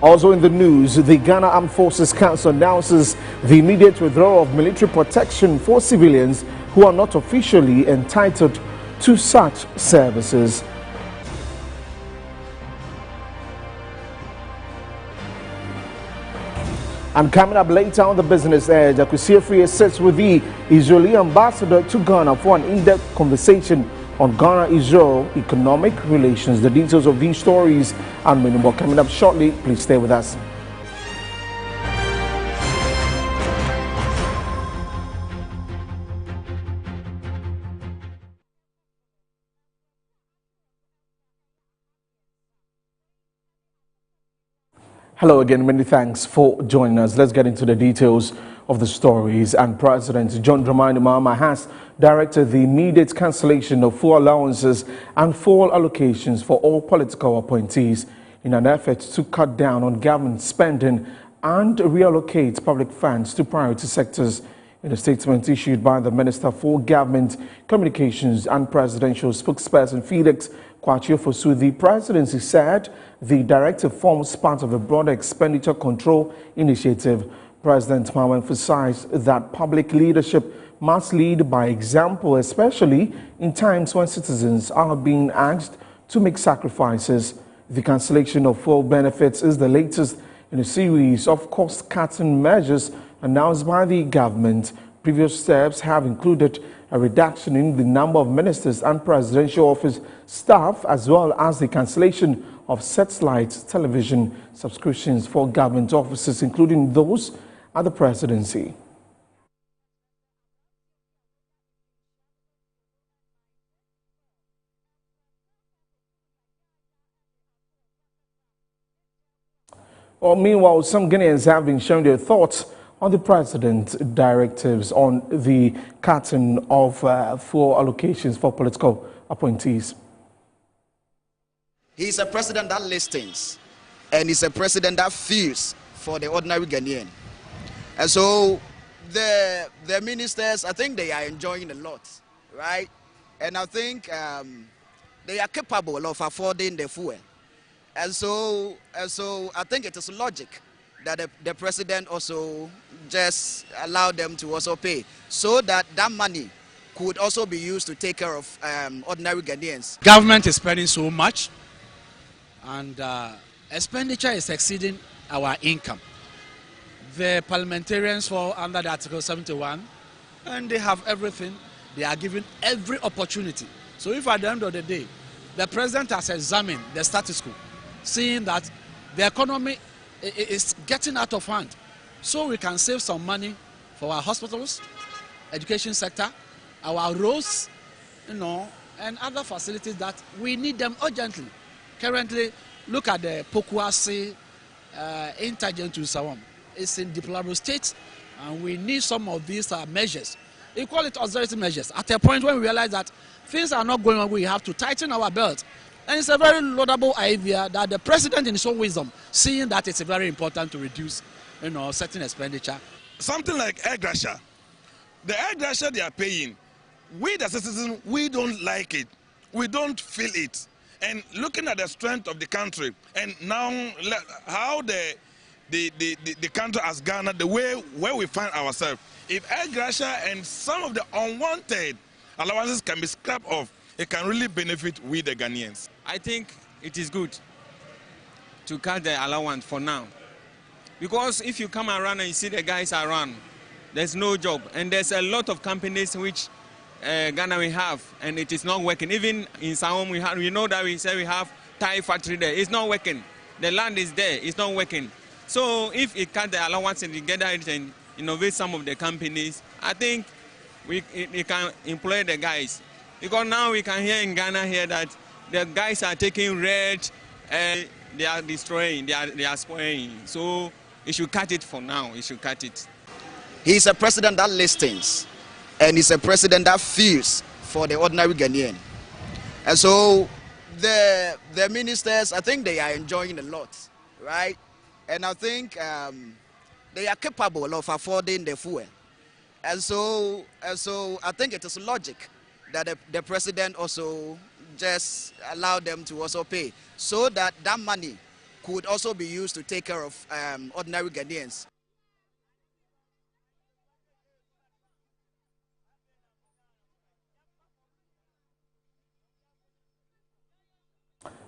Also in the news, the Ghana Armed Forces Council announces the immediate withdrawal of military protection for civilians who are not officially entitled to such services. And coming up later on the Business Edge, Akusia Free sits with the Israeli ambassador to Ghana for an in-depth conversation on Ghana-Israel economic relations. The details of these stories and many more coming up shortly. Please stay with us. Hello again, many thanks for joining us. Let's get into the details of the stories. And President John Dramani Mahama has directed the immediate cancellation of fuel allowances and fuel allocations for all political appointees in an effort to cut down on government spending and reallocate public funds to priority sectors. In a statement issued by the Minister for Government Communications and Presidential Spokesperson Felix Kwakye-Fosu, the presidency said the directive forms part of a broader expenditure control initiative. President Mahama emphasized that public leadership must lead by example, especially in times when citizens are being asked to make sacrifices. The cancellation of fuel benefits is the latest in a series of cost-cutting measures announced by the government. Previous steps have included a reduction in the number of ministers and presidential office staff, as well as the cancellation of satellite television subscriptions for government offices, including those at the presidency. Well, meanwhile, some Guineans have been sharing their thoughts on the president's directives on the cutting of fuel allocations for political appointees. He's a president that listens, and he's a president that feels for the ordinary Ghanaian. And so the ministers, I think they are enjoying a lot, right? And I think they are capable of affording the fuel. And so I think it is logic that the president also just allowed them to also pay, so that money could also be used to take care of ordinary Ghanaians. Government is spending so much, and expenditure is exceeding our income. The parliamentarians fall under the Article 71, and they have everything. They are given every opportunity. So if at the end of the day, the president has examined the status quo, seeing that the economy is getting out of hand, so we can save some money for our hospitals, education sector, our roads, and other facilities that we need them urgently. Currently, look at the Pokuase interchange to Sawam. It's in deplorable state, and we need some of these measures. We call it austerity measures. At a point when we realize that things are not going on, we have to tighten our belt. And it's a very laudable idea that the president, in his own wisdom, seeing that it's very important to reduce, certain expenditure. Something like air gratia. The air gratia they are paying, we the citizens, we don't like it. We don't feel it. And looking at the strength of the country, and now how the country as Ghana, the way where we find ourselves, if air gratia and some of the unwanted allowances can be scrapped off, it can really benefit we the Ghanaians. I think it is good to cut the allowance for now. Because if you come around and you see the guys around, there's no job. And there's a lot of companies which Ghana we have, and it is not working. Even in Sahom, we know that we say we have Thai factory there. It's not working. The land is there. It's not working. So if it cut the allowance and together and innovate some of the companies, I think we can employ the guys. Because now we can hear in Ghana here that the guys are taking red, they are destroying, they are spoiling. So you should cut it for now. You should cut it. He's a president that listens, and he's a president that feels for the ordinary Ghanaian. And so the ministers, I think they are enjoying a lot, right? And I think they are capable of affording the fuel. And so I think it is logic that the president also just allowed them to also pay, so that money could also be used to take care of ordinary Ghanaians.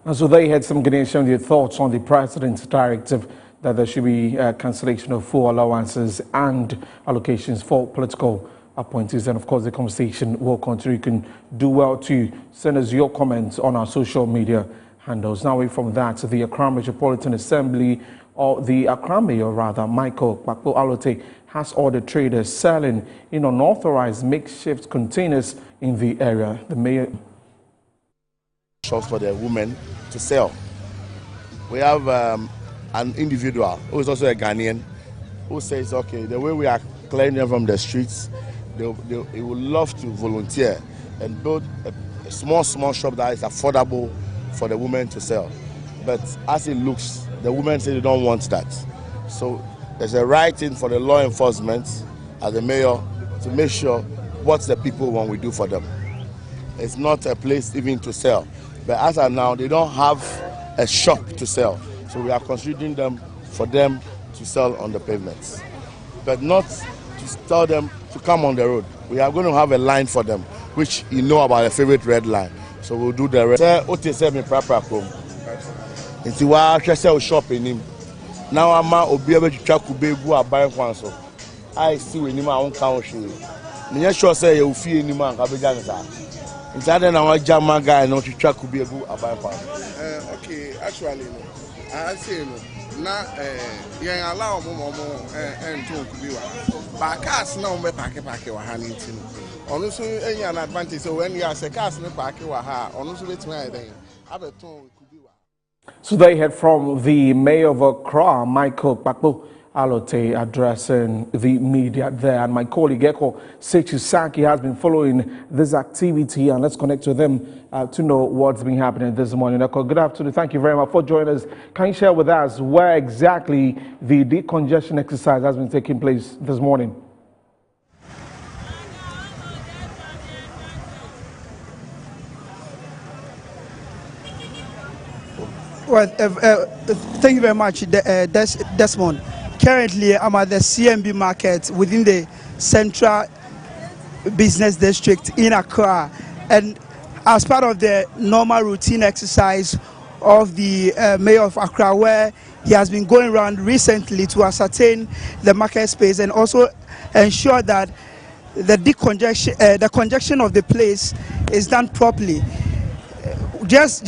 And so they had some Ghanaians sharing their thoughts on the president's directive that there should be cancellation of full allowances and allocations for political appointees. And of course, the conversation will continue. You can do well to send us your comments on our social media handles. Now, away from that, the Accra Metropolitan Assembly, or the Accra Mayor rather, Michael Kpakpo Alote, has ordered traders selling in unauthorized makeshift containers in the area. The mayor shops for the women to sell. We have an individual who is also a Ghanaian who says, okay, the way we are clearing them from the streets, they would love to volunteer and build a small shop that is affordable for the women to sell. But as it looks, the women say they don't want that. So there's a writing for the law enforcement as the mayor to make sure what the people want we do for them. It's not a place even to sell. But as of now, they don't have a shop to sell. So we are considering them for them to sell on the pavements. But not to tell them to come on the road. We are going to have a line for them, which you know about a favorite red line. So we'll do the rest. Shop in him. Now I'm obi able to track kubebu abai kwanso. I see we nima won kan hwe. Me sure say you fie nima ka be jan sa. Inside na wa jama guy no to track kubebu abai kwanso. Okay, actually no. I say no. Na yen allow mo ento kubewa. Ba cars na o me park wa ha ni nti no. Onu so enya an advantage so when you are say cars na park wa ha, onu so betimi ayi den. Abeton kubewa. So they heard from the mayor of Accra, Michael Kpakpo Alote, addressing the media there. And my colleague Eko Sechisaki has been following this activity, and let's connect with them to know what's been happening this morning. Eko, good afternoon. Thank you very much for joining us. Can you share with us where exactly the decongestion exercise has been taking place this morning? Well, thank you very much, Desmond. Currently, I'm at the CMB market within the Central Business District in Accra. And as part of the normal routine exercise of the Mayor of Accra, where he has been going around recently to ascertain the market space and also ensure that the congestion of the place is done properly. Just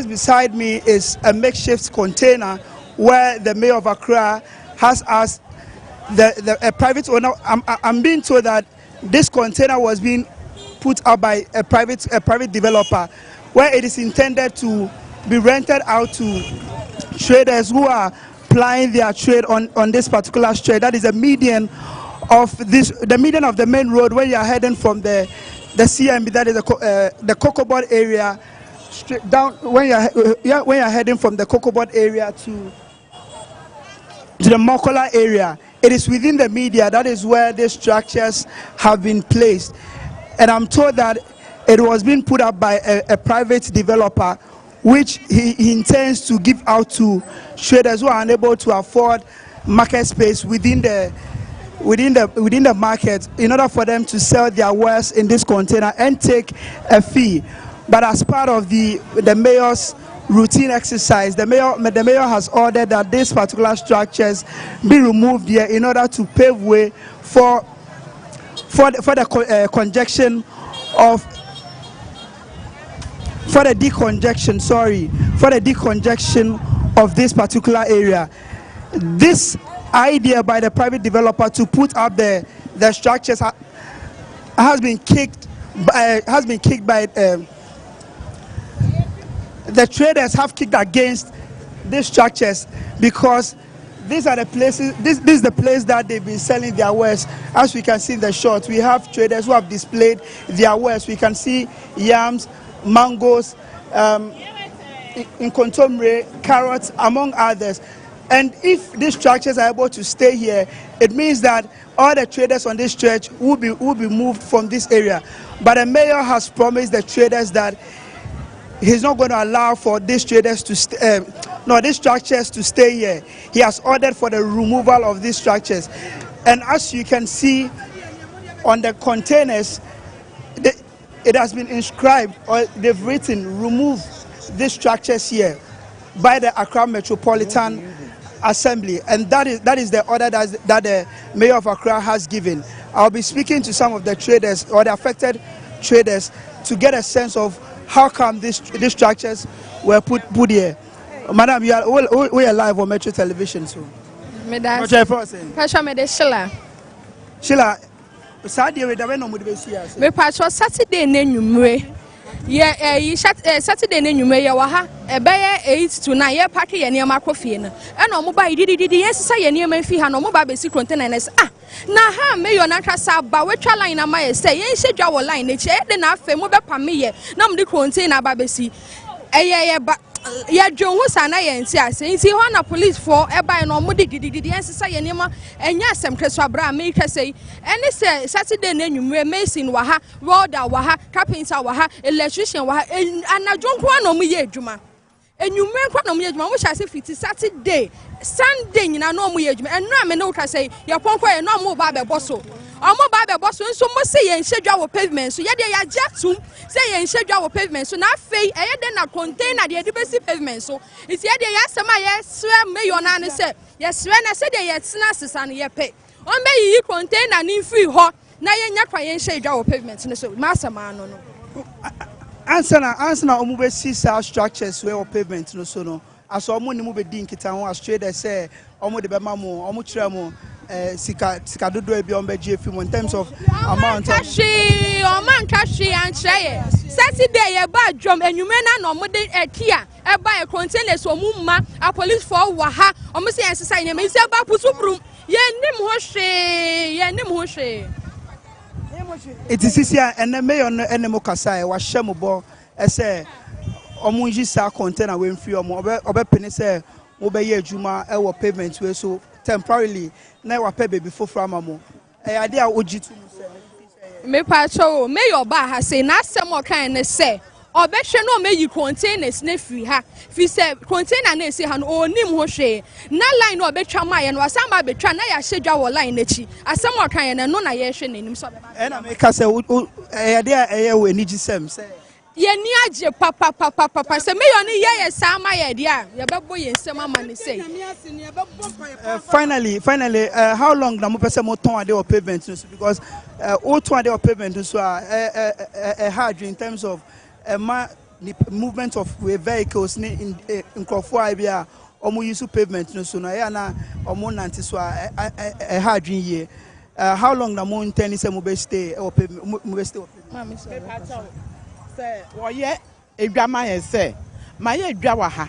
beside me is a makeshift container where the Mayor of Accra has asked a private owner. I'm being told that this container was being put up by a private developer, where it is intended to be rented out to traders who are plying their trade on this particular street. That is the median of the main road when you are heading from the CMB, that is the Cocoa Board area. Straight down when you're heading from the Cocoa Board area to the Mokola area, it is within the media. That is where these structures have been placed, and I'm told that it was being put up by a private developer, which he intends to give out to traders who are unable to afford market space within the market, in order for them to sell their wares in this container and take a fee. But as part of the mayor's routine exercise, the mayor has ordered that these particular structures be removed here in order to pave way for the congestion of for the decongestion of this particular area. This idea by the private developer to put up the structures has been kicked by the traders have kicked against these structures, because these are the places. This is the place that they've been selling their wares. As we can see in the shot, we have traders who have displayed their wares. We can see yams, mangoes, incontomere, carrots, among others. And if these structures are able to stay here, it means that all the traders on this stretch will be moved from this area. But the mayor has promised the traders that he's not going to allow for these traders to no, these structures to stay here. He has ordered for the removal of these structures. And as you can see on the containers, it has been inscribed, or they've written, remove these structures here by the Accra Metropolitan Assembly. And that is the order that the Mayor of Accra has given. I'll be speaking to some of the traders or the affected traders to get a sense of how come these structures were put here. Madam, we are live on Metro Television. So. Madam, Sheila, Saturday we don't know what we see. Me patro Saturday n'enwumre. Ye Saturday n'enwumre ye wa ha. Ebeye 8 to 9 ye pack ye niam akofie no. E no mo ba didi yesisa ye niam fi ha no mo ba be si container na na ha me yo na twasa ba we twa line na ma ye say ye nhedwa wo line na chi e de na afa mo be pa me ye na mo de container ba be si. Ye ba ya dwonhu sana ye nti ase nti ho na police for e bai no mo de didi ensesa ye niam enya asem kreso abra me twase ene se Saturday n'enwumre mason wa ha welder wa ha carpenter wa ha electrician wa ha anadwonko na mo ye adwuma enwumre kwa na mo ye adwuma mo hya se fiti Saturday Sunday nyina na mo ye adwuma enu ame ne twase ye ponko ye na mo ba be boso omo ba be boso nso mo se ye nhedwa wo pavement so ye de ya jatum se ye nhedwa wo pavement so na afei eye de na container de be si pavement so isi ye de ya sema ye swe mayor na ne se ye swe na se de ye tena sesa ne ye pe on be yi container ni free ho na ye nya kwa ye nhedwa wo pavement ne so ma asema no no answer na omo be si sa structures we wo pavement no so no aso omo ni mo be din kita ho astrade say omo de be ma mo omo kire mo sika dodo e bi on be GF in terms of amount of man kashi and say Saturday ye ba drum enwume na no mo de ekia e ba e containers o mumma a police for wa ha o mo se ensesa nyama isi ba pusu brum ye nim ho hwe it is here and mayor no mo kasa e wa hye mo bo e say omo yi sa container we mfi omo obe pene say mo be ye adwuma e wo pavement we so temporarily na wa pay baby for amamo e ade a ojitu mu say me pacho me your ba ha say na asem o kan ne say obehwe no me yi containers na free ha fi say container na esi ha no onim ho hwe na line no obetwa ma ye no asam ba betwa na ya hyedwa wo line na chi asem o kan ne no na ye hwe nanim so be ba e na me ka say e ade a ye we ni gisem say ye ni age papa se me yo ni ye sama ye dia ye bebo ye nsem ama ne say finally how long na mo pese mo ton ade o pavement so because o ton ade o pavement so hard in terms of movement of vehicles in Nkrofo Ibia omo use pavement so na ya na omo nanti so hard ye how long na mo intend say mo be stay o pavement mo be stay o pavement say woye edwama ye say ma ye edwa wa ha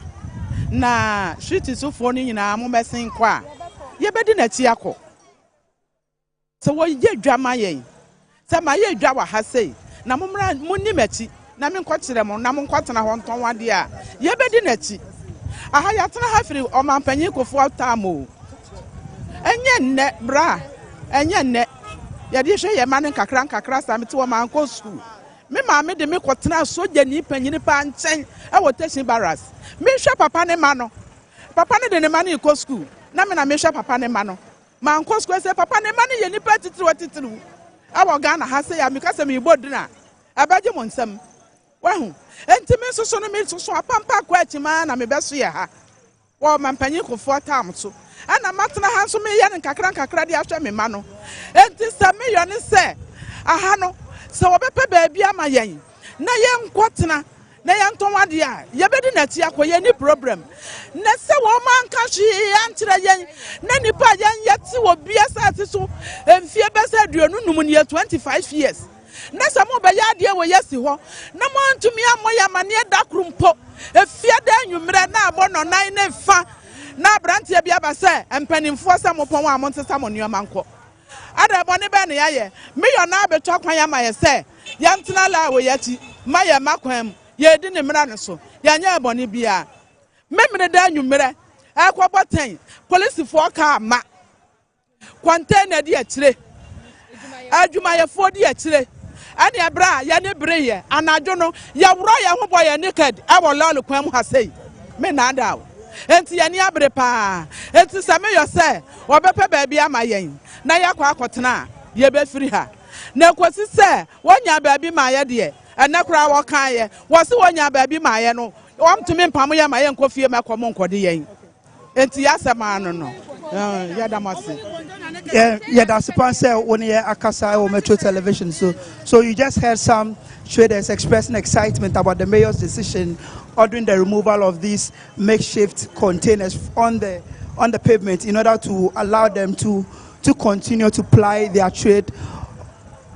na street sofo ni nyina mo mesin kwa ye bedi na ti akọ so woye edwama ye say ma ye edwa wa ha say na mo mra mo ni machi na me nkwokyere mo na mo nkwatena ho nton wade a ye bedi na ti aha ya tena ha firi o mampanyi kofo tamo enye nne bra enye nne ye di hwe ye ma ne kakra samete wo man ko school me ma me de me kwotena soja ni panyini pa nchen e wo station barracks me hwe papa ne ma no papa ne de ne ma ne ko school na me hwe papa ne ma no ma nko school say papa ne ma ne ye ni pa titiri e wo Ghana ha say ya me ka say me boduna abaje mo nsam wahu enti me soso no me soso apampa kwa atima na me beso ye ha wo mampanyi kofo tam so ana matena ha so me ye ne kakra de ahwe me ma no enti sa me yo ne say aha no so obepe baabi ama yen na yen kwotena na yen tonwade a ye bedi na ti akoye ni problem na se wo man ka hwe antre yen na nipa yen yeti wo biasa ati so emfie besa aduonu num ne 25 years na se mo be ya de wo yesi ho na mo antumi amoya mane da krumpo efie da anwumre na abo no nan ne fa na brantie bia ba se empanimfo se mo pon wa mo ntesa mo nuoma nko ada boni be ne yaye me yo na beto kwan ya ma ye se ya ntena la wo yati ma ye makwan ye di ne mra ne so ya nya boni bia me mre da anwumre akoboten police fo ka ma container di akire adwuma ye fo di akire ani abra ya ne breye anajo no ya woro ya ho boy naked e wo lol kwan mu ha sei me na ada enti yɛne abere paa enti sɛ meyɔ sɛ wɔbɛpɛ baabi ama yɛn na yɛakɔ akɔtena yɛbɛfiri ha na ekosi sɛ wɔnya baabi ma yɛ deɛ ɛnɛ koraa wɔka yɛ wɔse wɔnya baabi ma yɛ no wɔmtumi mpam yɛ ma yɛnkɔ fie mɛkɔ mo nkɔde yɛn enti yɛasɛm ano no yɛdamase. Yeah, that's the point. Say when you Akasa or Metro Television. So you just heard some traders expressing excitement about the mayor's decision ordering the removal of these makeshift containers on the pavement in order to allow them to continue to ply their trade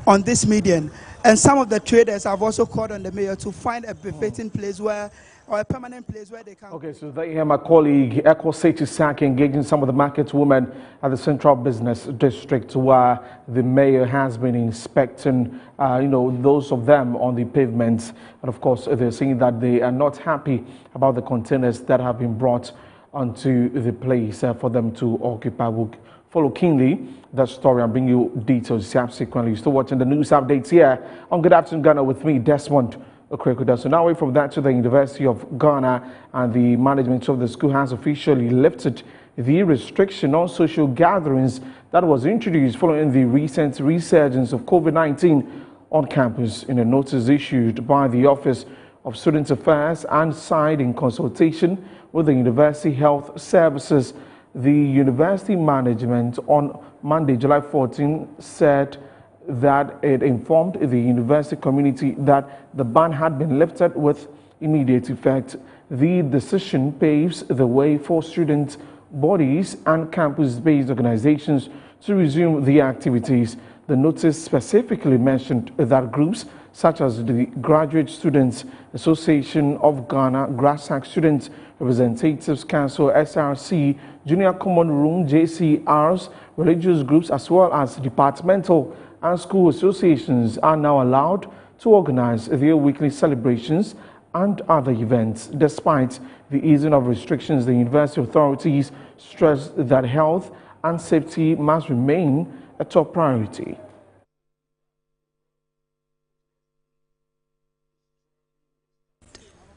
on this median. And some of the traders have also called on the mayor to find a befitting place or a permanent place where they can. Okay, so there you have my colleague Eko Sechisak engaging some of the market women at the Central Business District, where the mayor has been inspecting, those of them on the pavements. And of course, they're saying that they are not happy about the containers that have been brought onto the place for them to occupy. We'll follow keenly that story and bring you details subsequently. You're still watching the news updates here on Good Afternoon Ghana with me, Desmond. So now away from that to the University of Ghana, and the management of the school has officially lifted the restriction on social gatherings that was introduced following the recent resurgence of COVID-19 on campus. In a notice issued by the Office of Student Affairs and signed in consultation with the University Health Services, the university management on Monday, July 14, said that it informed the university community that the ban had been lifted with immediate effect. The decision paves the way for student bodies and campus-based organizations to resume their activities. The notice specifically mentioned that groups such as the Graduate Students Association of Ghana, GRASAC Students Representatives Council, SRC, Junior Common Room, JCRs, religious groups, as well as departmental and school associations are now allowed to organize their weekly celebrations and other events. Despite the easing of restrictions, the university authorities stress that health and safety must remain a top priority.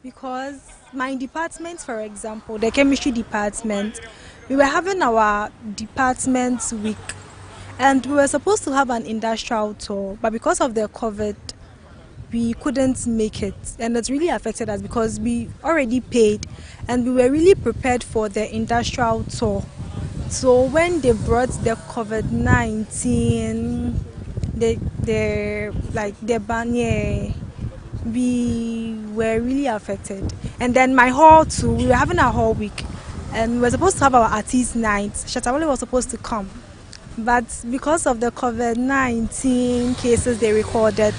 Because my department, for example, the chemistry department, we were having our department week. And we were supposed to have an industrial tour, but because of the COVID, we couldn't make it. And it really affected us because we already paid and we were really prepared for the industrial tour. So when they brought the COVID-19, the ban, we were really affected. And then my hall too, we were having a hall week and we were supposed to have our artist night. Shatawale was supposed to come. But because of the COVID-19 cases they recorded,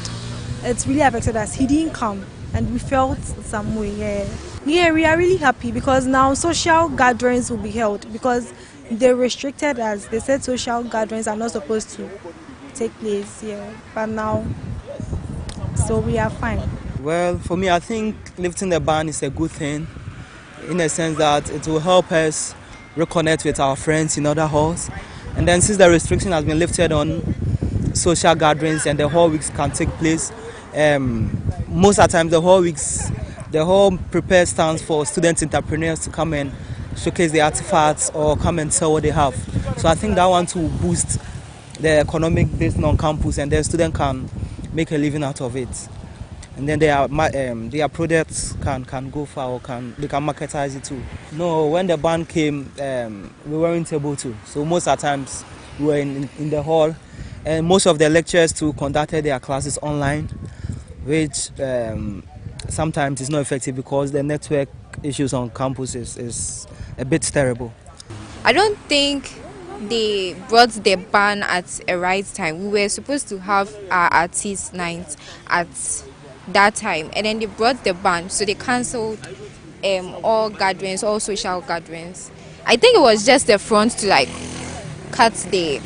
it's really affected us. He didn't come and we felt some way. Yeah, we are really happy because now social gatherings will be held because they restricted us. They said social gatherings are not supposed to take place here, but now, so we are fine. Well, for me, I think lifting the ban is a good thing in a sense that it will help us reconnect with our friends in other halls. And then since the restriction has been lifted on social gatherings and the whole weeks can take place, most of the time the whole prepared stands for student entrepreneurs to come and showcase their artifacts or come and sell what they have. So I think that one to boost the economic business on campus and the student can make a living out of it. And then their products can go far or they can marketize it too. No, when the ban came, we weren't able to. So most of the times we were in the hall, and most of the lecturers too conducted their classes online, which sometimes is not effective because the network issues on campus is a bit terrible. I don't think they brought the ban at a right time. We were supposed to have our artist night at that time, and then they brought the ban, so they cancelled all gatherings, all social gatherings. I think it was just the front to cut the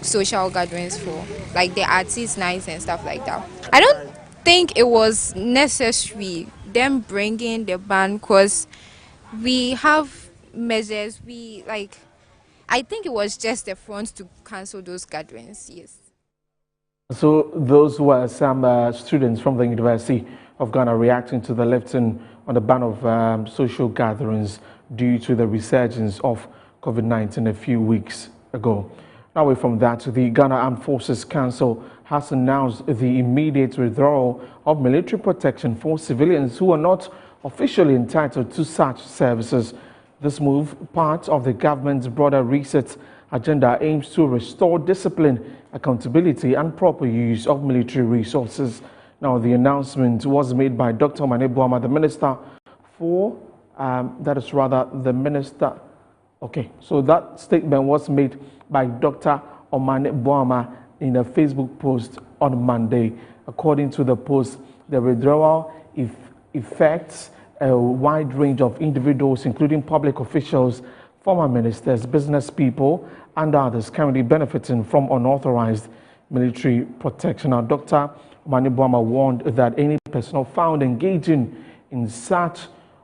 social gatherings for the artist nights and stuff like that. I don't think it was necessary them bringing the ban because we have measures. I think it was just the front to cancel those gatherings. Yes. So those were some students from the University of Ghana reacting to the lifting on the ban of social gatherings due to the resurgence of COVID-19 a few weeks ago. Now, away from that, the Ghana Armed Forces Council has announced the immediate withdrawal of military protection for civilians who are not officially entitled to such services. This move, part of the government's broader reset agenda, aims to restore discipline, accountability and proper use of military resources. Now, the announcement was made by Dr. Omane Boamah, the Minister for, the Minister. Okay, so that statement was made by Dr. Omane Boamah in a Facebook post on Monday. According to the post, the withdrawal affects a wide range of individuals, including public officials, former ministers, business people, and others currently benefiting from unauthorized military protection. Now, Dr. Omane Boamah warned that any person found engaging in such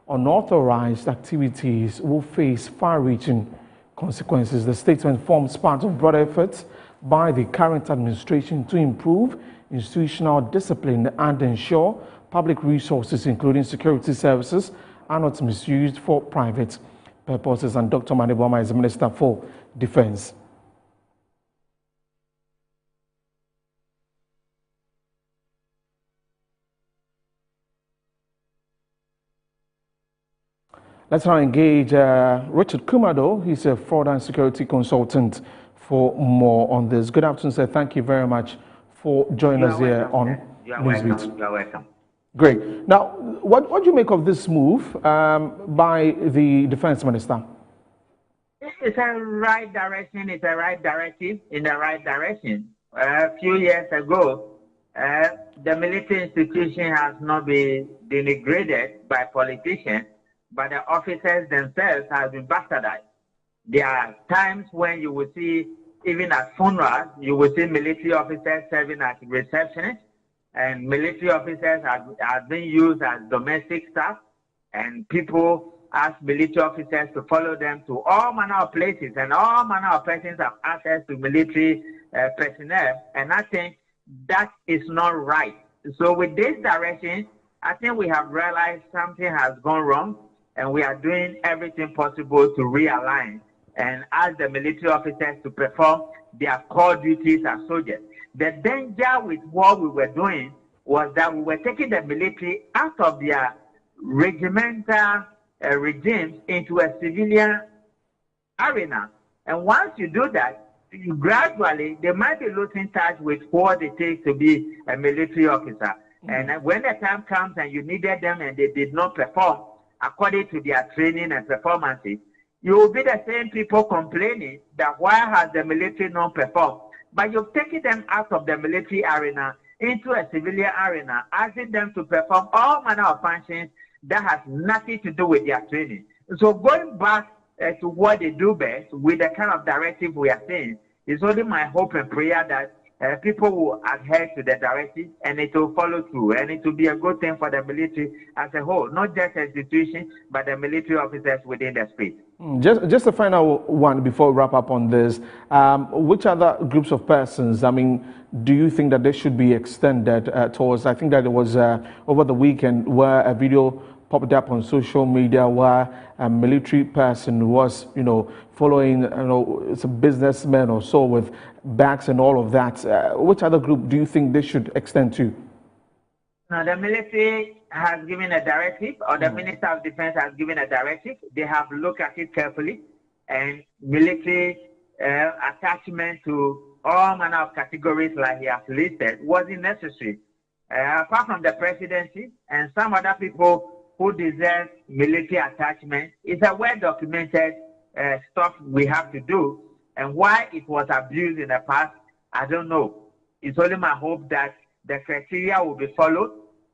unauthorized activities will face far-reaching consequences. The statement forms part of broader efforts by the current administration to improve institutional discipline and ensure public resources, including security services, are not misused for private purposes. And Dr. Omane Boamah is the Minister for Defense. Let's now engage Richard Kumado. He's a fraud and security consultant for more on this. Good afternoon, sir. Thank you very much for joining us here on Newsbeat. You're welcome. Great. Now, what do you make of this move by the Defense Minister? It's a right direction. It's a right directive in the right direction. A few years ago, the military institution has not been denigrated by politicians, but the officers themselves have been bastardized. There are times when you will see, even at funerals, you will see military officers serving as receptionists, and military officers are being used as domestic staff, and people ask military officers to follow them to all manner of places, and all manner of persons have access to military personnel, and I think that is not right. So with this direction, I think we have realized something has gone wrong, and we are doing everything possible to realign and ask the military officers to perform their core duties as soldiers. The danger with what we were doing was that we were taking the military out of their regimental regimes into a civilian arena. And once you do that, gradually they might be losing touch with what it takes to be a military officer. And when the time comes and you needed them and they did not perform according to their training and performances, you will be the same people complaining that why has the military not performed? But you've taken them out of the military arena into a civilian arena, asking them to perform all manner of functions that has nothing to do with their training. So going back to what they do best with the kind of directive we are seeing, it's only my hope and prayer that people will adhere to the directive and it will follow through, and it will be a good thing for the military as a whole, not just institution, but the military officers within the space. Just a final one before we wrap up on this. Which other groups of persons, I mean, do you think that they should be extended towards? I think that it was over the weekend where a video popped up on social media where a military person was, following, it's a businessman or so with bags and all of that. Which other group do you think they should extend to? Now, the military has given a directive, or the Minister of Defense has given a directive. They have looked at it carefully, and military attachment to all manner of categories like he has listed wasn't necessary. Apart from the presidency and some other people who deserve military attachment, it's a well-documented stuff we have to do. And why it was abused in the past, I don't know. It's only my hope that the criteria will be followed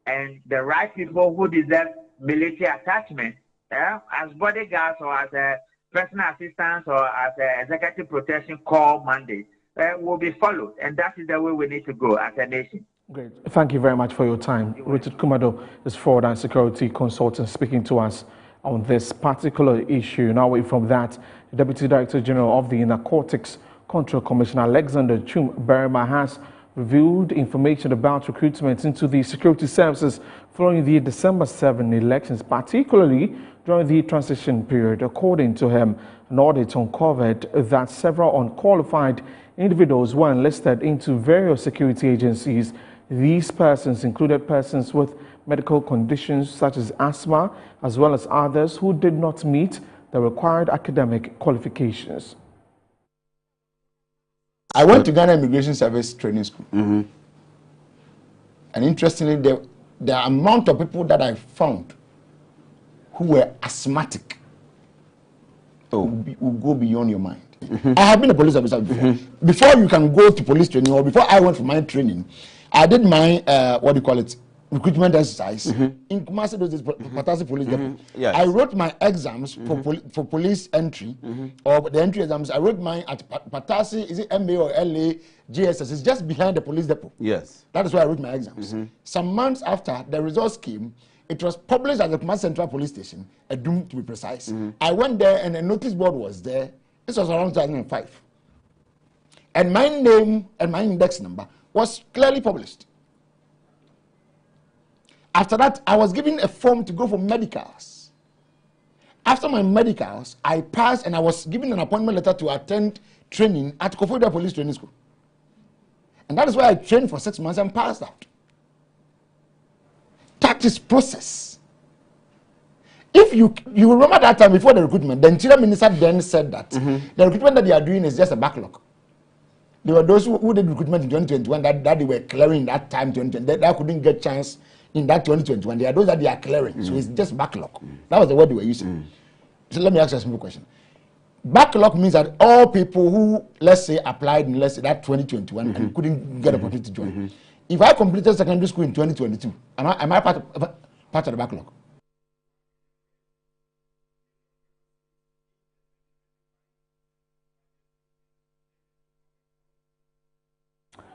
and the right people who deserve military attachment as bodyguards or as a personal assistants or as an executive protection corps mandate will be followed. And that is the way we need to go as a nation. Great. Thank you very much for your time. Richard Kumado is fraud and security consultant speaking to us on this particular issue. Now, away from that, the Deputy Director General of the Narcotics Control Commission, Alexander Chum Berima, has revealed information about recruitment into the security services following the December 7 elections, particularly during the transition period. According to him, an audit uncovered that several unqualified individuals were enlisted into various security agencies. These persons included persons with medical conditions such as asthma, as well as others who did not meet the required academic qualifications. I went to Ghana Immigration Service Training School. And interestingly, the amount of people that I found who were asthmatic will go beyond your mind. I have been a police officer before. Before you can go to police training, or before I went for my training, I did my, recruitment exercise in Kumasi, Patasi Police Depot. Yes. I wrote my exams for police entry, or the entry exams. I wrote mine at Patasi, is it MA or LA, GSS? It's just behind the police depot. Yes. That is where I wrote my exams. Some months after the results came, it was published at the Kumasi Central Police Station, Edum to be precise. I went there and a notice board was there. This was around 2005. And my name and my index number was clearly published. After that, I was given a form to go for medicals. After my medicals, I passed and I was given an appointment letter to attend training at Koforidua Police Training School. And that is why I trained for 6 months and passed out. That is process. If you remember that time before the recruitment, the Interior Minister then said that the recruitment that they are doing is just a backlog. There were those who did recruitment in 2021 that they were clearing that time 2020, that couldn't get chance in that 2021. There are those that they are clearing, so it's just backlog. That was the word they were using. So let me ask you a simple question. Backlog means that all people who, let's say, applied in, let's say, that 2021 and couldn't get an opportunity to join. If I completed secondary school in 2022, am I part of the backlog?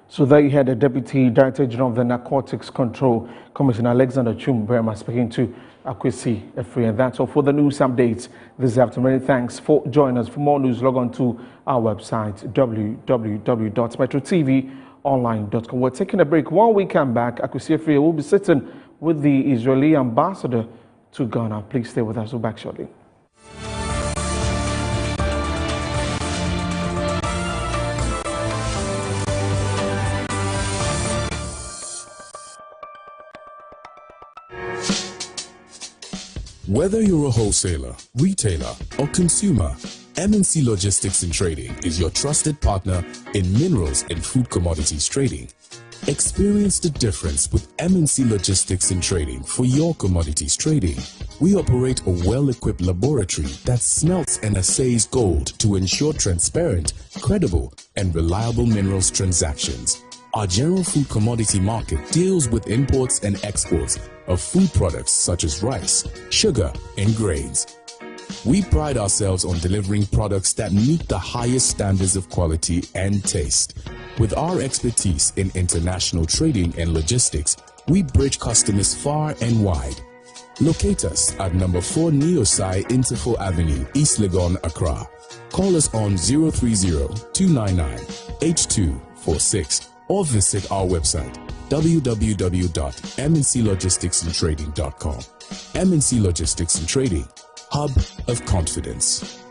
So there you had the Deputy Director General of the Narcotics Control Commission, Alexander Chumbrema, speaking to Akwesi Efri. And that's all for the news updates this afternoon. Thanks for joining us. For more news, log on to our website, www.metrotvonline.com. We're taking a break. When we come back, Akwesi Efri will be sitting with the Israeli ambassador to Ghana. Please stay with us. We'll be back shortly. Whether you're a wholesaler, retailer, or consumer, MNC Logistics and Trading is your trusted partner in minerals and food commodities trading. Experience the difference with MNC Logistics and Trading for your commodities trading. We operate a well-equipped laboratory that smelts and assays gold to ensure transparent, credible, and reliable minerals transactions. Our general food commodity market deals with imports and exports of food products such as rice, sugar, and grains. We pride ourselves on delivering products that meet the highest standards of quality and taste. With our expertise in international trading and logistics, we bridge customers far and wide. Locate us at number 4 Neosai Interfo Avenue, East Legon, Accra. Call us on 030-299-8246 or visit our website www.mnclogisticsandtrading.com. MNC Logistics and Trading, hub of confidence.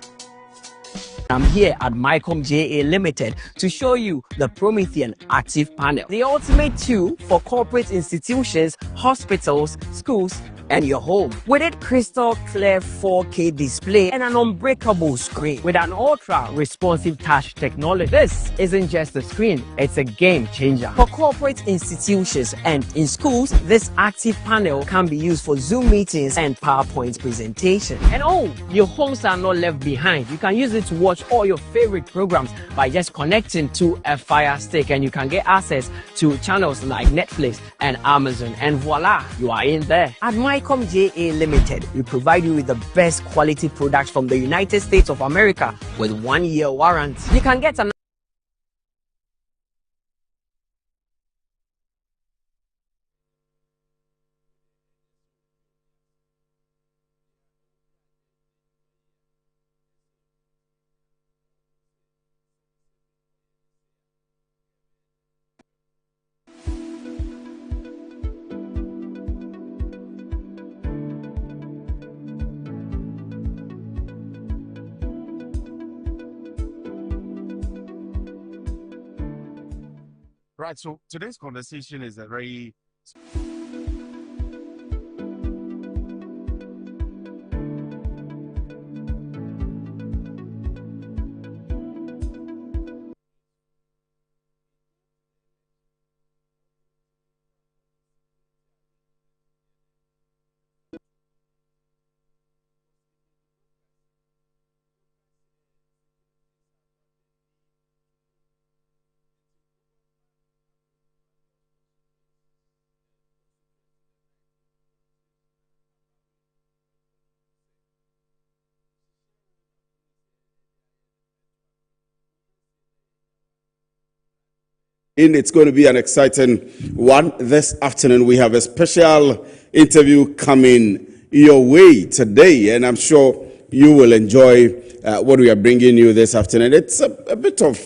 I'm here at Mycom JA Limited to show you the Promethean Active Panel, the ultimate tool for corporate institutions, hospitals, schools, and your home. With its crystal clear 4K display and an unbreakable screen with an ultra responsive touch technology, this isn't just a screen, it's a game changer. For corporate institutions and in schools, this active panel can be used for Zoom meetings and PowerPoint presentation. And oh, your homes are not left behind. You can use it to watch all your favorite programs by just connecting to a Fire Stick, and you can get access to channels like Netflix and Amazon, and voila, you are in there. At Mycom JA Limited, we provide you with the best quality products from the United States of America with 1-year warranty. You can get an Right, so today's conversation is a very It's going to be an exciting one. This afternoon, we have a special interview coming your way today, and I'm sure you will enjoy what we are bringing you this afternoon. It's a bit of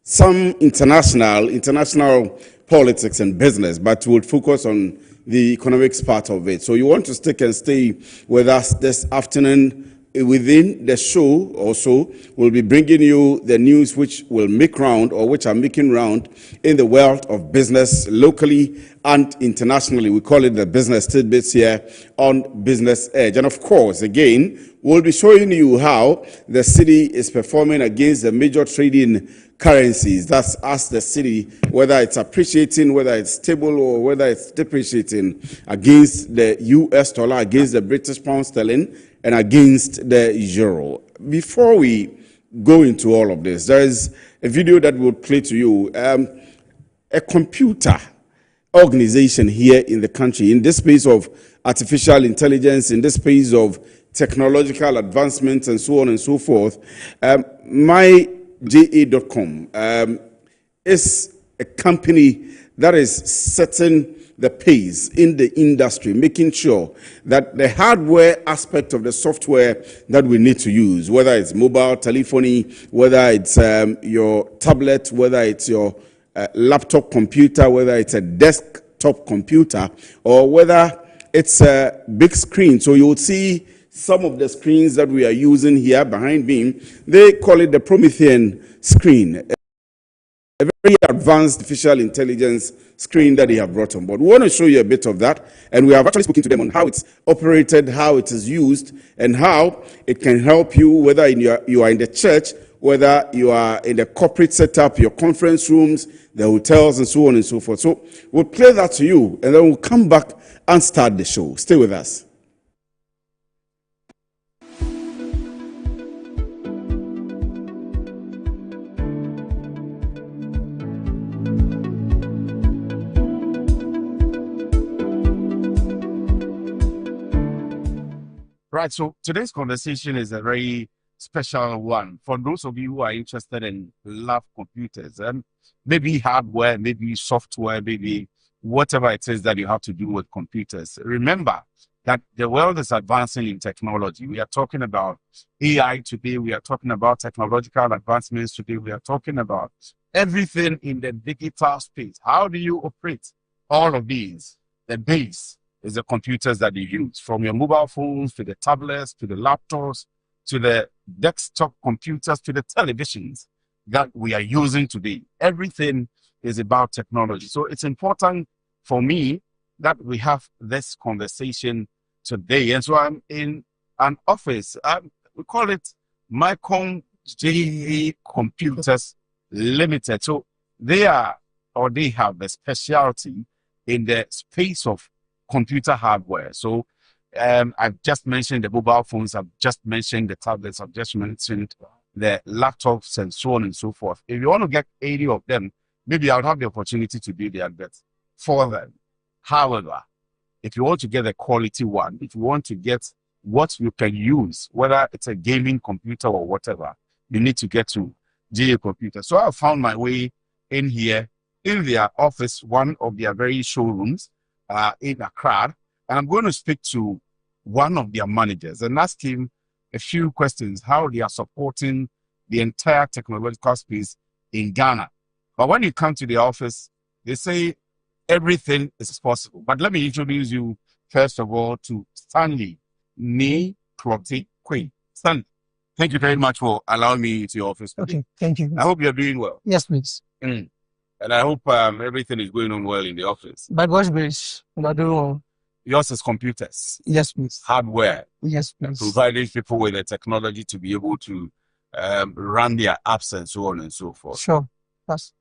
some international politics and business, but we'll focus on the economics part of it. So you want to stick and stay with us this afternoon. Within the show also, we'll be bringing you the news which will make round or which are making round in the world of business locally and internationally. We call it the business tidbits here on Business Edge. And of course, again, we'll be showing you how the city is performing against the major trading currencies. That's as the city, whether it's appreciating, whether it's stable, or whether it's depreciating against the US dollar, against the British pound sterling, and against the euro. Before we go into all of this, there is a video that we'll play to you. A computer organization here in the country, in this space of artificial intelligence, in this space of technological advancements and so on and so forth, myja.com is a company that is setting the pace in the industry, making sure that the hardware aspect of the software that we need to use, whether it's mobile telephony, whether it's your tablet, whether it's your laptop computer, whether it's a desktop computer, or whether it's a big screen. So you'll see some of the screens that we are using here behind me. They call it the Promethean screen, a very advanced artificial intelligence screen that they have brought on board. We want to show you a bit of that, and we have actually spoken to them on how it's operated, how it is used, and how it can help you, whether you are in the church, whether you are in the corporate setup, your conference rooms, the hotels, and so on and so forth. So we'll play that to you, and then we'll come back and start the show. Stay with us. Right, so today's conversation is a very special one. For those of you who are interested in lab computers, maybe hardware, maybe software, maybe whatever it is that you have to do with computers. Remember that the world is advancing in technology. We are talking about AI today. We are talking about technological advancements today. We are talking about everything in the digital space. How do you operate all of these? The base is the computers that you use, from your mobile phones to the tablets, to the laptops, to the desktop computers, to the televisions that we are using today. Everything is about technology. So it's important for me that we have this conversation today. And so I'm in an office. We call it Mycom JA Computers Limited. So they have the specialty in the space of computer hardware. So I've just mentioned the mobile phones, I've just mentioned the tablets, I've just mentioned the laptops and so on and so forth. If you want to get 80 of them, maybe I'll have the opportunity to do the advert for them. However, if you want to get a quality one, if you want to get what you can use, whether it's a gaming computer or whatever, you need to get to GA Computer. So I found my way in here in their office, one of their very showrooms in Accra, and I'm going to speak to one of their managers and ask him a few questions, how they are supporting the entire technological space in Ghana. But when you come to the office, they say everything is possible. But let me introduce you, first of all, to Stanley Ni-Prote-Quay. Stanley, thank you very much for allowing me into your office. Okay, thank you. I hope you're doing well. Yes, please. And I hope everything is going on well in the office. By God's grace, we are doing well. Yours is computers. Yes, please. Hardware. Yes, please. Providing people with the technology to be able to run their apps and so on and so forth. Sure. That's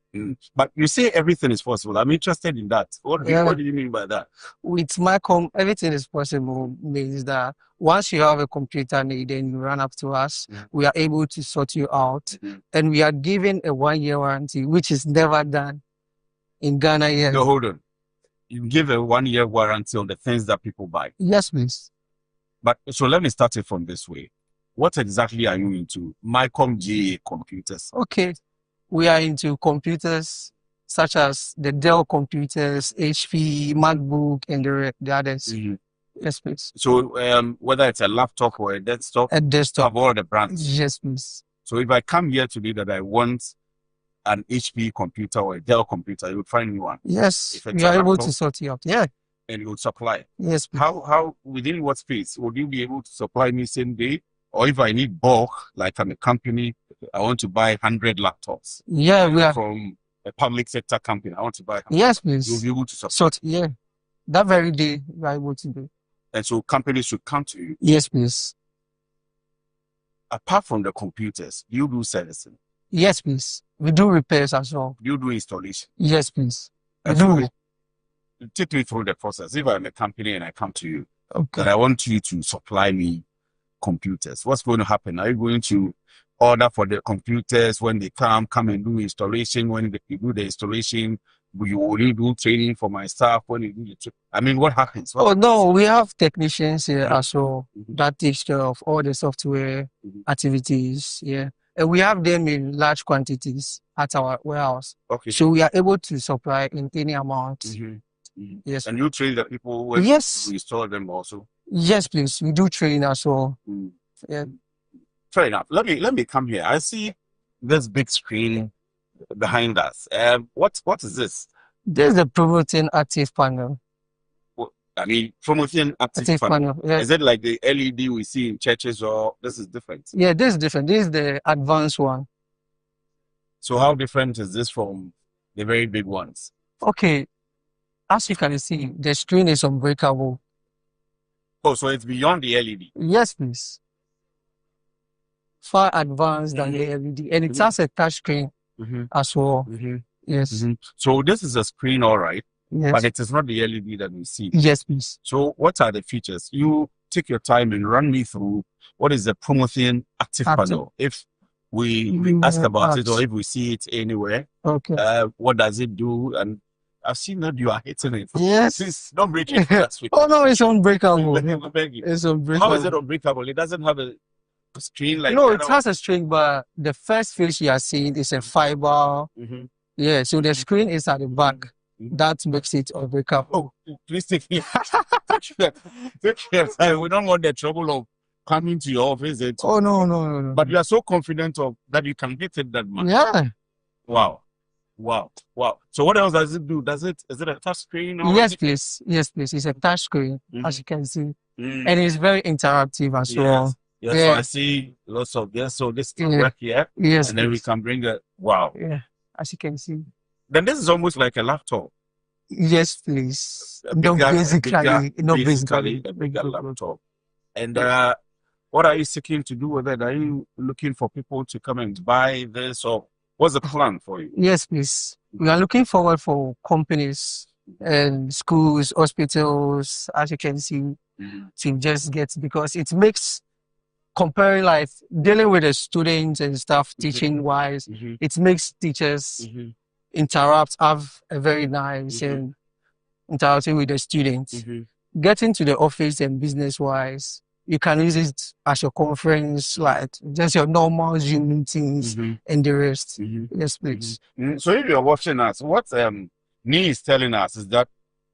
But you say everything is possible. I'm interested in that. What do you mean by that? with Mycom, everything is possible. Means that once you have a computer need and you run up to us, we are able to sort you out, and we are giving a 1-year warranty, which is never done in Ghana yet. No, hold on. You give a 1-year warranty on the things that people buy. Yes, please. But so let me start it from this way. What exactly are you into? Mycom GA computers. Okay. We are into computers such as the Dell computers, HP, MacBook, and the others. Yes, please. So whether it's a laptop or a desktop, of all the brands. Yes, please. So if I come here today that I want an HP computer or a Dell computer, you would find me one. Yes, If it's we a are able laptop, to sort you out. Yeah. and you would supply. Yes, please. How within what space would you be able to supply me same day? Or if I need bulk, like I'm a company, I want to buy 100 laptops. Yeah, we are. From a public sector company, I want to buy 100. Yes, please. You'll be able to supply. Sort, yeah. That very day, we are able to do. And so companies should come to you. Yes, please. Apart from the computers, do you do servicing? Yes, please. We do repairs as well. Do you do installation? Yes, please. We And so do. take me through the process. If I'm a company and I come to you, Okay. and I want you to supply me computers, what's going to happen? Are you going to order for the computers when they come and do installation? When you do the installation, will you only do training for my staff? When you do I mean, what happens? Oh, no, we have technicians here as well that takes care of all the software activities. Yeah. And we have them in large quantities at our warehouse. Okay. So we are able to supply in any amount. Yes. And you train the people when Yes. you install them also? Yes, please. We do train as well. Yeah. Fair enough. Let me come here. I see this big screen behind us. What is this? This is the Promoting Active Panel. I mean, Promoting Active Panel. Yes. Is it like the LED we see in churches, or this is different? Yeah, this is different. This is the advanced one. So how different is this from the very big ones? Okay. As you can see, the screen is unbreakable. Oh, so it's beyond the LED. Yes, please. Far advanced than the LED. And it has a touch screen as well. Yes. So this is a screen, all right. Yes. But it is not the LED that we see. Yes, please. So what are the features? You take your time and run me through what is the Promoting Active Panel. If we ask about it or if we see it anywhere, okay. What does it do? And I've seen that you are hitting it. Yes. Please don't break it. That's Oh, no, it's unbreakable. I beg you. It's unbreakable. How is it unbreakable? It doesn't have a screen like No, that. it has a screen, but the first face you are seeing is a fiber. Yeah, so the screen is at the back. That makes it unbreakable. Oh, please take your time. We don't want the trouble of coming to your office. Oh, no. But you are so confident of that you can hit it that much. Yeah. Wow. So what else does it do? Is it a touch screen? Or Yes, please. Yes, please. It's a touch screen, as you can see. And it's very interactive as well. Yes, so I see lots of this. So this can work here. Yes. And then we can bring it. Wow. Yeah, as you can see. Then this is almost like a laptop. Yes, please. A bigger laptop. And what are you seeking to do with it? Are you looking for people to come and buy this, or what's the plan for you? Yes, please. We are looking forward for companies and schools, hospitals, as you can see, to just get, because it makes comparing life, dealing with the students and stuff, teaching wise, it makes teachers interrupt, have a very nice and interacting with the students. Getting to the office and business wise, you can use it as your conference, like just your normal Zoom meetings and the rest. Yes, please. So if you're watching us, what Nee is telling us is that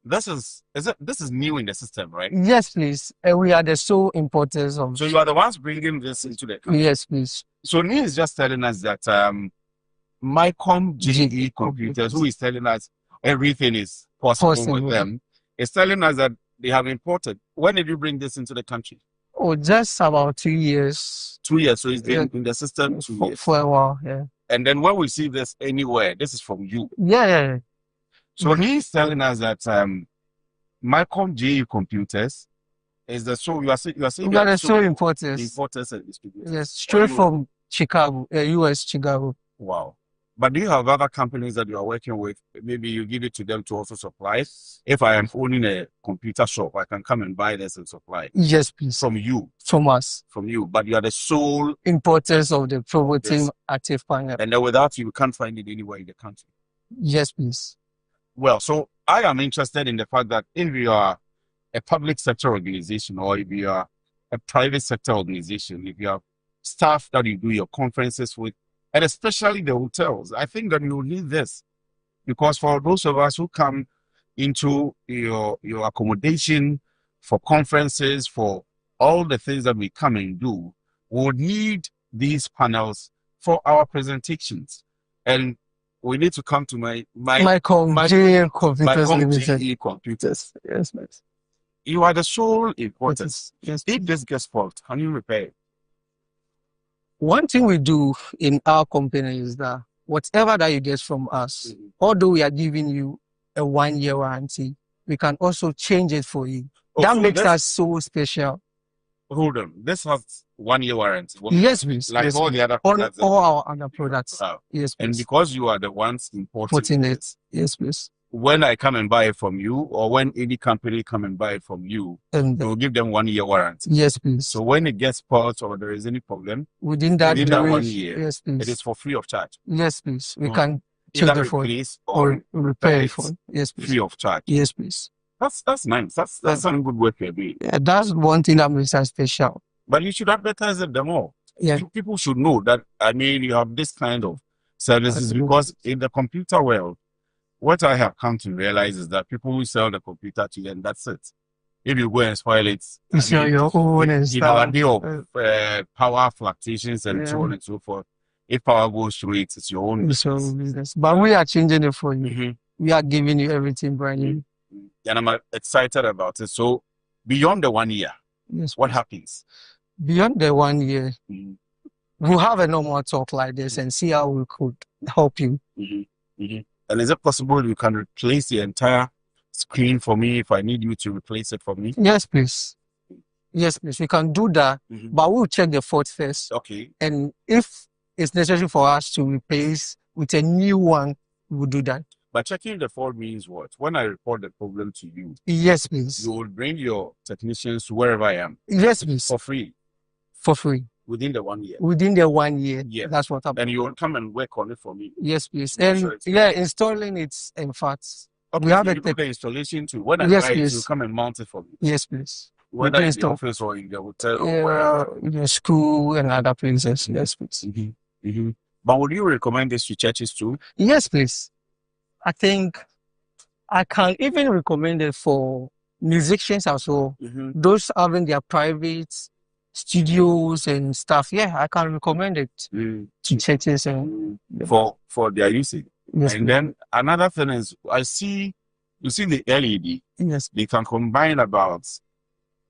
this is new in the system, right? Yes, please. And we are the sole importers of. So you are the ones bringing this into the country. Yes, please. So Nee is just telling us that Mycom GE Computers, who is telling us everything is possible with them, is telling us that they have imported. When did you bring this into the country? Oh, just about 2 years. 2 years. So it's been in the system 2 years. For a while, yeah. And then when we see this anywhere, this is from you. Yeah. So he's telling us that Malcolm J Computers is the sole. You are saying We are the sole importers. Importers and distributors. Yes, straight from Chicago, US, Chicago. Wow. But do you have other companies that you are working with? Maybe you give it to them to also supply. If I am owning a computer shop, I can come and buy this and supply. Yes, please. From you. From us. From you. But you are the sole importers of the Promoting Active Panel. And then without you can't find it anywhere in the country. Yes, please. Well, so I am interested in the fact that if you are a public sector organization or if you are a private sector organization, if you have staff that you do your conferences with, and especially the hotels, I think that you need this. Because for those of us who come into your accommodation, for conferences, for all the things that we come and do, we'll need these panels for our presentations. And we need to come to my GE Computers Limited. GE Computers. Yes, ma'am. You are the sole importers. Yes. If this gets fault, can you repair it? One thing we do in our company is that whatever that you get from us, although we are giving you a 1-year warranty, we can also change it for you. That so makes us so special. Hold on. This has 1-year warranty. Yes, please. Like yes, all the other on products. all our other products. And Yes, please. because you are the ones importing it. Yes, please. When I come and buy it from you, or when any company come and buy it from you, you'll give them 1-year warranty. Yes, please. So when it gets spoiled or there is any problem, within that 1 year, yes, please. it is for free of charge. Yes, please. We Mhm. can change Either the phone replace or repair it for. Yes, please. free of charge. Yes, please. That's nice. That's some good work you're doing. Yeah, that's one thing that makes us special. But you should advertise it more. Yeah. People should know that, I mean, you have this kind of services because in the computer world, what I have come to realize is that people will sell the computer to you and that's it. If you go and spoil it, It's your own and you know, a stuff. day of power fluctuations and so on and so forth. If power goes through it, it's your own It's your own business. But we are changing it for you. We are giving you everything brand new. And I'm excited about it. So beyond the 1 year, Yes, what happens? Beyond the 1 year, we'll have a normal talk like this and see how we could help you. And is it possible you can replace the entire screen for me if I need you to replace it for me? Yes, please. Yes, please. We can do that, but we'll check the fault first. Okay. And if it's necessary for us to replace with a new one, we'll do that. But checking the fault means what? When I report the problem to you, Yes, please. you will bring your technicians to wherever I am. Yes, please. For free. For free. Within the 1 year. Within the 1 year. Yeah. That's what happened. And you will come and work on it for me. Yes, please. Make And sure it's- yeah, installing it, in fact. Okay, we have so a you do the installation too. When I Yes, buy it, please. you come and mount it for me. Yes, please. We Whether do in the install. office or in the hotel or wherever. In the school and other places. Yes, please. But would you recommend this to churches too? Yes, please. I think I can even recommend it for musicians as well. Those having their private studios and stuff. Yeah, I can recommend it to churches and for their usage. Yes, and then another thing is you see the LED. Yes. They can combine about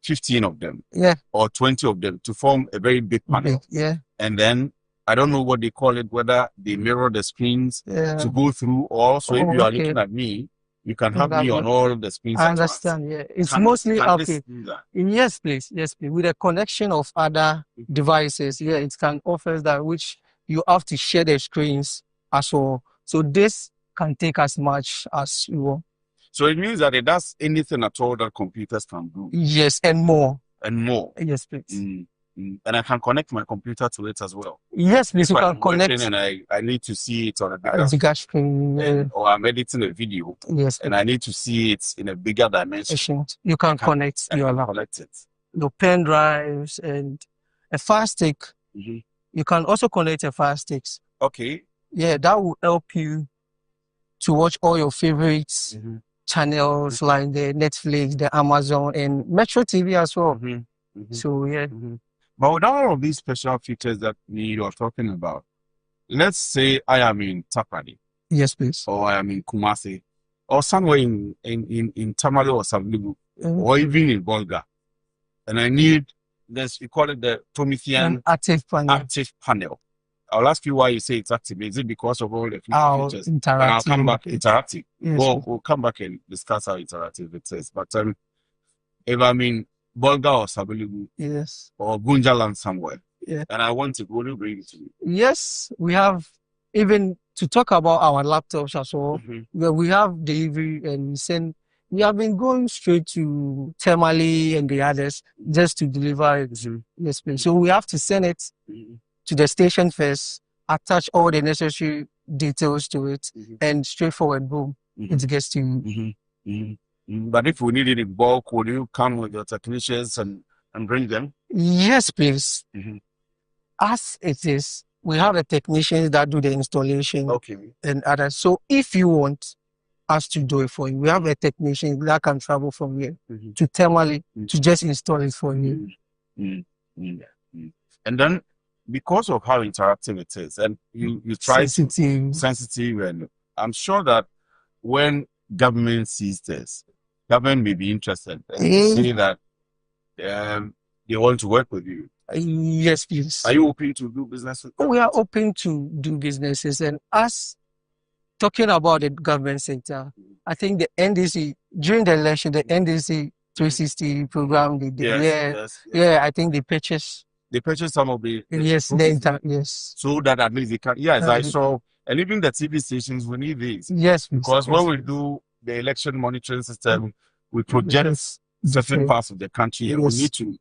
15 of them. Yeah. Or 20 of them to form a very big panel. Yeah. And then I don't know what they call it, whether they mirror the screens Yeah. to go through, or so if Oh, you are okay. looking at me, you can have That me on would- all the screens. I at once. understand. Yeah, it's Can- mostly can this okay. do that? Yes, please. Yes, please. With a connection of other devices, yeah, it can offer that which you have to share the screens as well. So this can take as much as you want. So it means that it does anything at all that computers can do. Yes, and more. And more. Yes, please. And I can connect my computer to it as well. Yes, please. If You I'm can connect working and I need to see it on a a bigger bigger screen. or I'm editing a video Yes, and I need to see it in a bigger dimension. You can connect your laptop. Connect it. Your pen drives and a fire stick. You can also connect a fire sticks. Okay. Yeah, that will help you to watch all your favorites channels like the Netflix, the Amazon, and Metro TV as well. So yeah. But with all of these special features that you are talking about, let's say I am in Takoradi. Yes, please. Or I am in Kumasi, or somewhere in Tamale or Savligu, or even in Bolga, and I need this. We call it the Promethean An active panel. Active panel. I'll ask you why you say it's active. Is it because of all the features? And I'll Interactive. come back. Interactive. Yes, We'll come back and discuss how interactive it is. But if I mean Bolga or Sabelibu yes, or Gunjaland somewhere, yeah. and I want to go to bring it to you. Yes, we have, even to talk about our laptops as well, where we have delivery and we have been going straight to Temali and the others just to deliver it. Yes, please. So we have to send it to the station first, attach all the necessary details to it, and straightforward, boom, it gets to you. But if we need it in bulk, would you come with your technicians and bring them? Yes, please. As it is, we have the technicians that do the installation and others. So if you want us to do it for you, we have a technician that can travel from here to Temali to just install it for you. And then, because of how interactive it is, and you try sensitive, and I'm sure that when government sees this, government may be interested and say that they want to work with you. Yes, please. Are you open to do business with them? We are open to do businesses, and us talking about the government sector, I think the NDC, during the election, the NDC 360 program, they did, I think they purchased some of the yes. So that at least they can, I saw, and even the TV stations, we need these. Yes, because when we do the election monitoring system, we project certain parts of the country, and we need to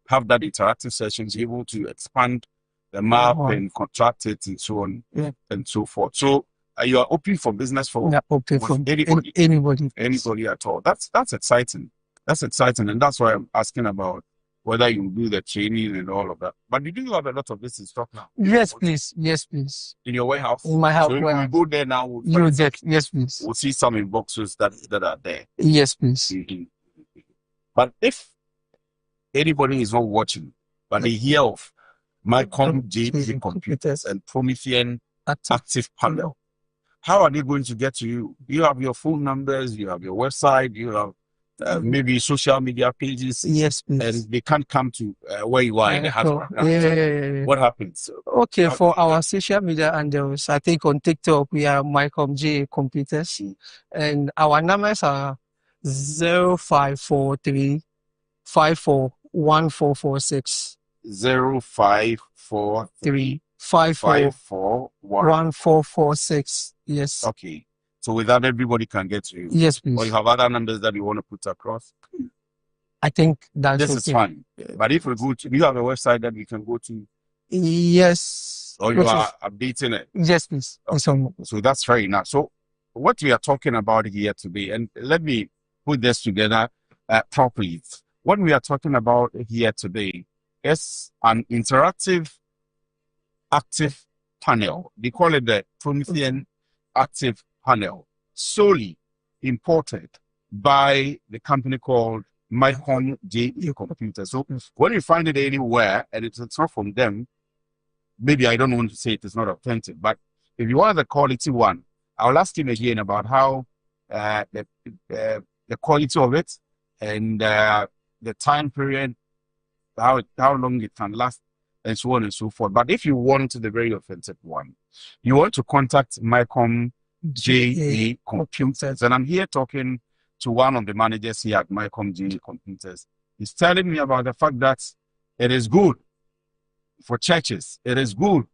have that interactive sessions, able to expand the map and contract it and so on and so forth. So you are open for business for anybody at all. That's exciting. That's exciting, and that's why I'm asking about whether you do the training and all of that. But you do have a lot of this in stock now. Yes, please. Yes, please. In your warehouse. In my house. So if we go there now, yes, please. We'll see some in boxes that are there. Yes, please. But if anybody is not watching, but they hear of Mycom JA computers and Promethean active panel, how are they going to get to you? You have your phone numbers, you have your website, you have maybe social media pages. Yes, please. And they can't come to where you are in the house. What happens? Okay, for our social media handles, I think on TikTok we are Mycom JA computers, and our numbers are 0543 541446. 0543 541446. Yes. Okay. So with that, everybody can get to you. Yes, please. Or you have other numbers that you want to put across? I think this is fine. But if we go to, you have a website that we can go to? Yes. Or you are updating it? Yes, please. Okay. So that's fair enough. So what we are talking about here today, and let me put this together properly. What we are talking about here today is an interactive active panel. They call it the Promethean active panel, solely imported by the company called Mycom JA Computers. So when you find it anywhere and it's not from them, maybe I don't want to say it is not authentic, but if you want the quality one, I'll ask him again about how the quality of it and the time period, how long it can last, and so on and so forth. But if you want the very authentic one, you want to contact Mycom JA Computers. And I'm here talking to one of the managers here at Mycom JA Computers. He's telling me about the fact that it is good for churches. It is good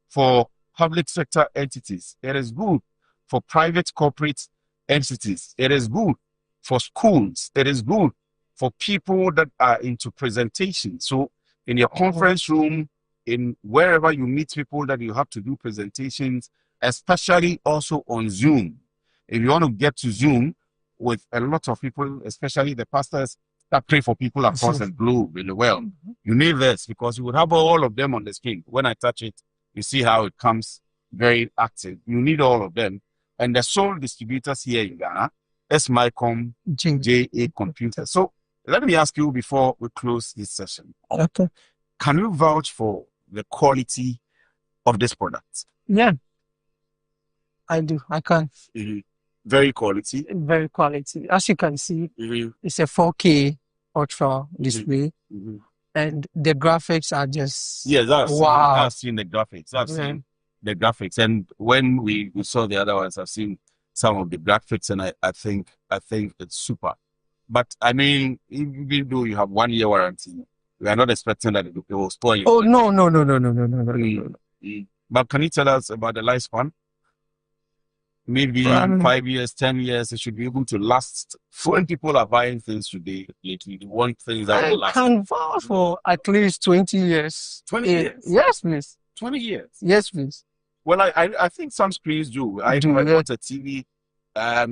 for public sector entities. It is good for private corporate entities. It is good for schools. It is good for people that are into presentation. So in your conference room, in wherever you meet people that you have to do presentations, especially also on Zoom. If you want to get to Zoom with a lot of people, especially the pastors that pray for people across the globe in the world, you need this because you would have all of them on the screen. When I touch it, you see how it comes very active. You need all of them. And the sole distributors here in Ghana is Mycom JA Computers. So let me ask you before we close this session. Okay. Can you vouch for the quality of this product? Yeah, I do. I can. Very quality. Very quality. As you can see, it's a 4K Ultra display. And the graphics are just wow. I've seen the graphics. I've seen the graphics. And when we saw the other ones, I've seen some of the graphics, and I think it's super. But I mean, even though you have 1 year warranty, we are not expecting that it will spoil you. Oh no. But can you tell us about the lifespan? Maybe 5 years, 10 years, it should be able to last. When people are buying things today, lately, they want things that will I last. can vouch for at least 20 years. 20 years? Yes, please. 20 years? Yes, please. Well, I think some screens do. I bought a TV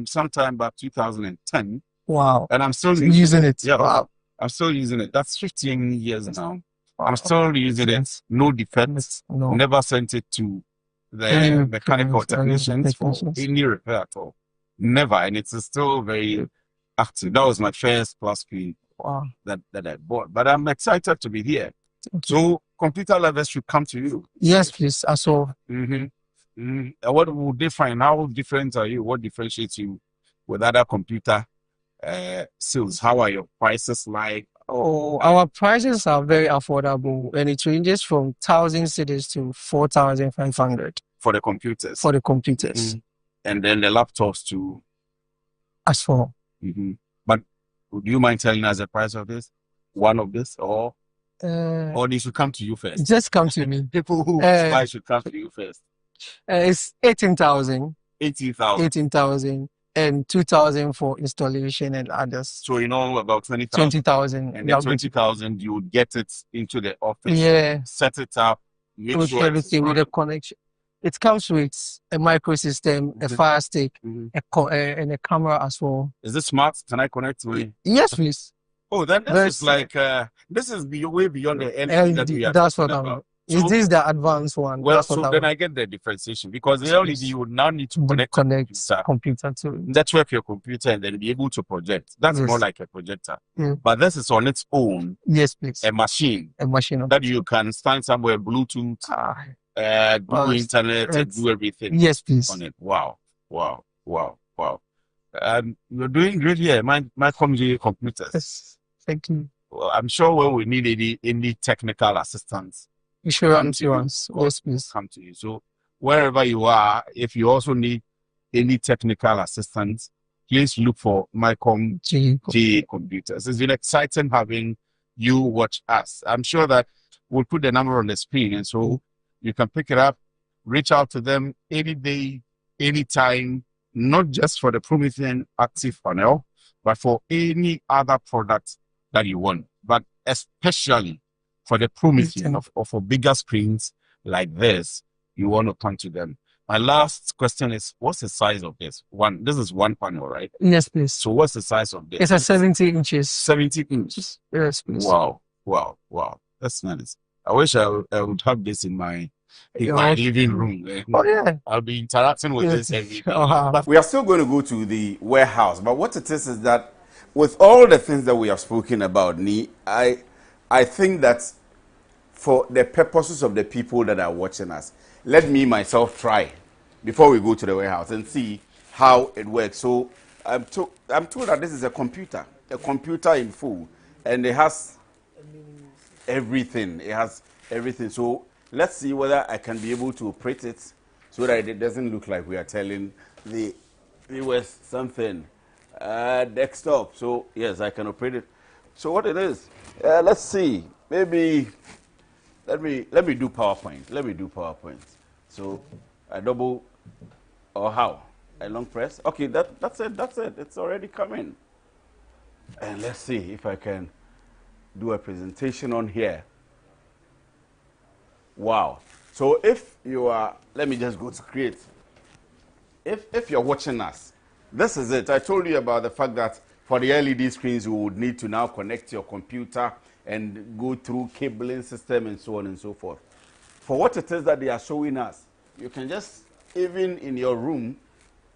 sometime back 2010. Wow. And I'm still using it. Yeah, Wow. I'm still using it. That's 15 years now. I'm still using it. No defects. No. Never sent it to the mechanical technicians for any repair at all. Never. And it's still very active. That was my first plus screen that I bought. But I'm excited to be here. So computer lovers should come to you. Yes, please. I saw. What would they find? How different are you? What differentiates you with other computer sales? How are your prices like? Oh, our prices are very affordable, and it ranges from 1,000 cedis to 4,500 for the computers. For the computers, and then the laptops too. As for. But would you mind telling us the price of this? One of this, or they should come to you first? Just come to me. People who buy should come to you first. It's 18,000. 18,000. 18,000. And 2,000 for installation and others. So about 20,000. 20,000. And then 20,000, you would get it into the office. Yeah. Set it up. Make sure everything with a connection. It comes with a microsystem, a fire stick, and a camera as well. Is it smart? Can I connect to it? Yes, please. Oh, then this is like this is way beyond the LED that we are. That's what I mean. Is this the advanced one? Well, so then I get the differentiation, because the LED you would now need to connect computer to network your computer and then be able to project. That's more like a projector. But this is on its own. Yes, please. A machine. A machine that you can stand somewhere, Bluetooth, do internet, and do everything. Yes, please. On it. Wow. You're doing great here. My computers. Yes. Thank you. Well, I'm sure when we need any technical assistance, insurance, yes, please come to you. So wherever you are, if you also need any technical assistance, please look for Mycom J Computers. It's been exciting having you watch us. I'm sure that we'll put the number on the screen, and so you can pick it up, reach out to them any day, anytime, not just for the Promethean Active Panel, but for any other product that you want, but especially for the Promethean or for bigger screens like this, you want to come to them. My last question is, what's the size of this? This is one panel, right? Yes, please. So what's the size of this? It's a 70 inches. 70 inches? Yes, please. Wow. That's nice. I wish I would have this in my living room. Oh, yeah. I'll be interacting with this every day. But we are still going to go to the warehouse. But what it is that with all the things that we have spoken about, I think that for the purposes of the people that are watching us, let me myself try before we go to the warehouse and see how it works. So I'm told that this is a computer in full, and it has everything. It has everything. So let's see whether I can be able to operate it so that it doesn't look like we are telling the viewers something. Desktop. So yes, I can operate it. So what it is? Let's see. Maybe let me do PowerPoint. So a double or how? A long press? Okay, that's it. It's already coming. And let's see if I can do a presentation on here. Wow. So if you are, let me just go to create. If you're watching us, this is it. I told you about the fact that for the LED screens, you would need to now connect your computer and go through cabling system and so on and so forth. For what it is that they are showing us, you can just, even in your room,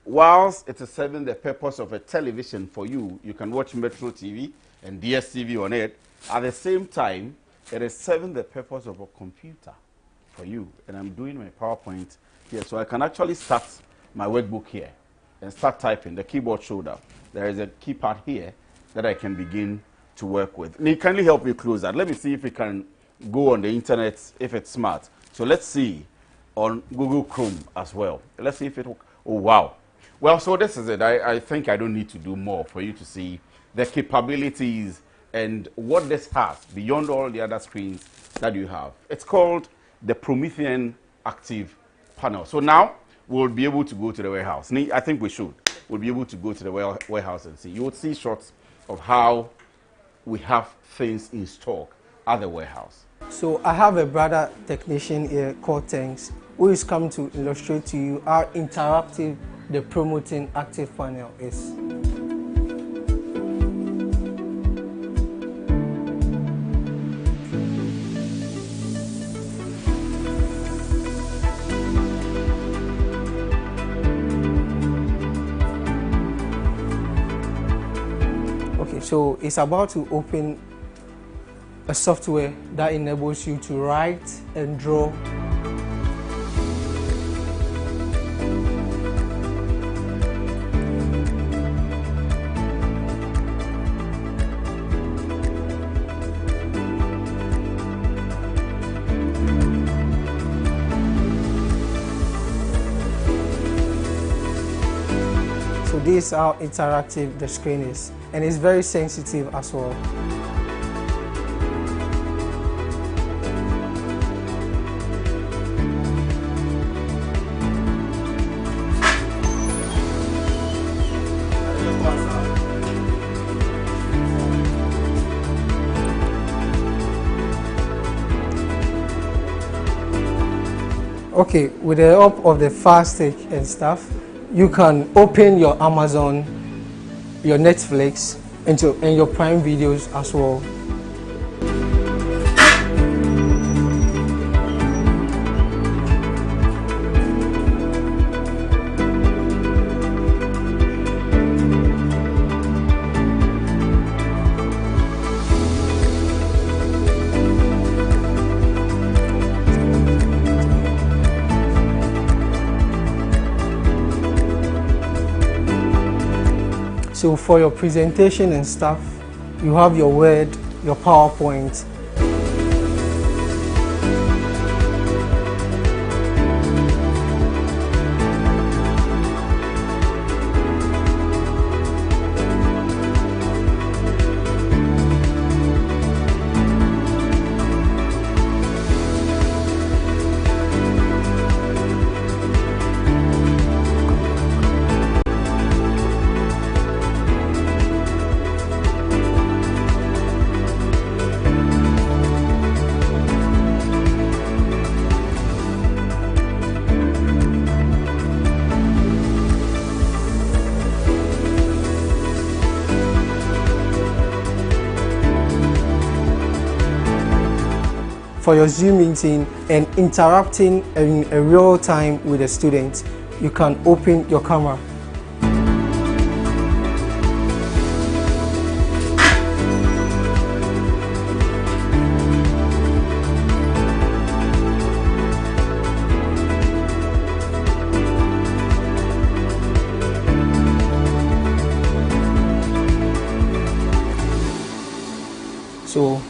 whilst it is serving the purpose of a television for you, you can watch Metro TV and DSTV on it. At the same time, it is serving the purpose of a computer for you. And I'm doing my PowerPoint here, so I can actually start my workbook here and start typing. The keyboard showed up. There is a keypad here that I can begin to work with. And kindly help me close that. Let me see if we can go on the internet, if it's smart. So let's see. on Google Chrome as well. Let's see if it will. Oh, wow. Well, so this is it. I think I don't need to do more for you to see the capabilities and what this has beyond all the other screens that you have. It's called the Promethean Active Panel. So now we'll be able to go to the warehouse. I think we should. We'll be able to go to the warehouse and see. You will see shots of how we have things in stock at the warehouse. So I have a brother technician here called Tanks, who is coming to illustrate to you how interactive the Promethean Active Panel is. Okay, so it's about to open a software that enables you to write and draw. So this is how interactive the screen is, and it's very sensitive as well. Okay, with the help of the Fire Stick and stuff, you can open your Amazon, your Netflix, and your Prime videos as well. So for your presentation and stuff, you have your Word, your PowerPoint. For your Zoom meeting and interacting in a real time with the students, you can open your camera. So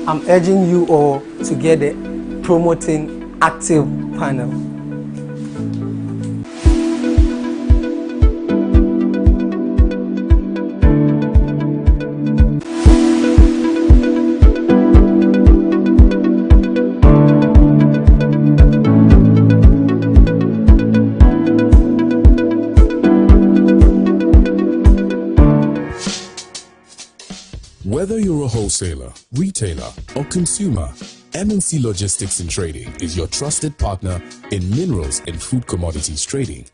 I'm urging you all to get the Promethean Active Panel. Whether you're a wholesaler, retailer, or consumer, MNC Logistics and Trading is your trusted partner in minerals and food commodities trading.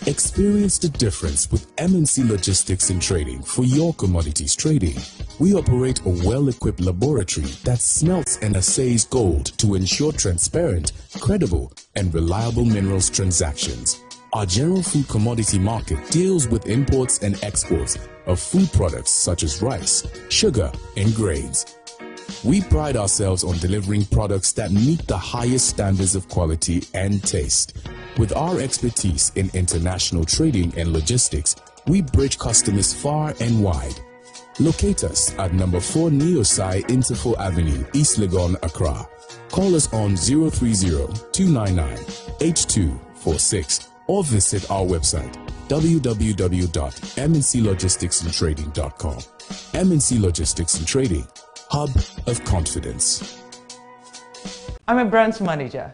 Experience the difference with MNC Logistics and Trading for your commodities trading. We operate a well-equipped laboratory that smelts and assays gold to ensure transparent, credible, and reliable minerals transactions. Our general food commodity market deals with imports and exports of food products such as rice, sugar, and grains. We pride ourselves on delivering products that meet the highest standards of quality and taste. With our expertise in international trading and logistics, we bridge customers far and wide. Locate us at number 4 Neosai Interfo Avenue, East Legon, Accra. Call us on 030-299-8246 or visit our website www.mnclogisticsandtrading.com. MNC Logistics and Trading, hub of confidence. I'm a brand manager.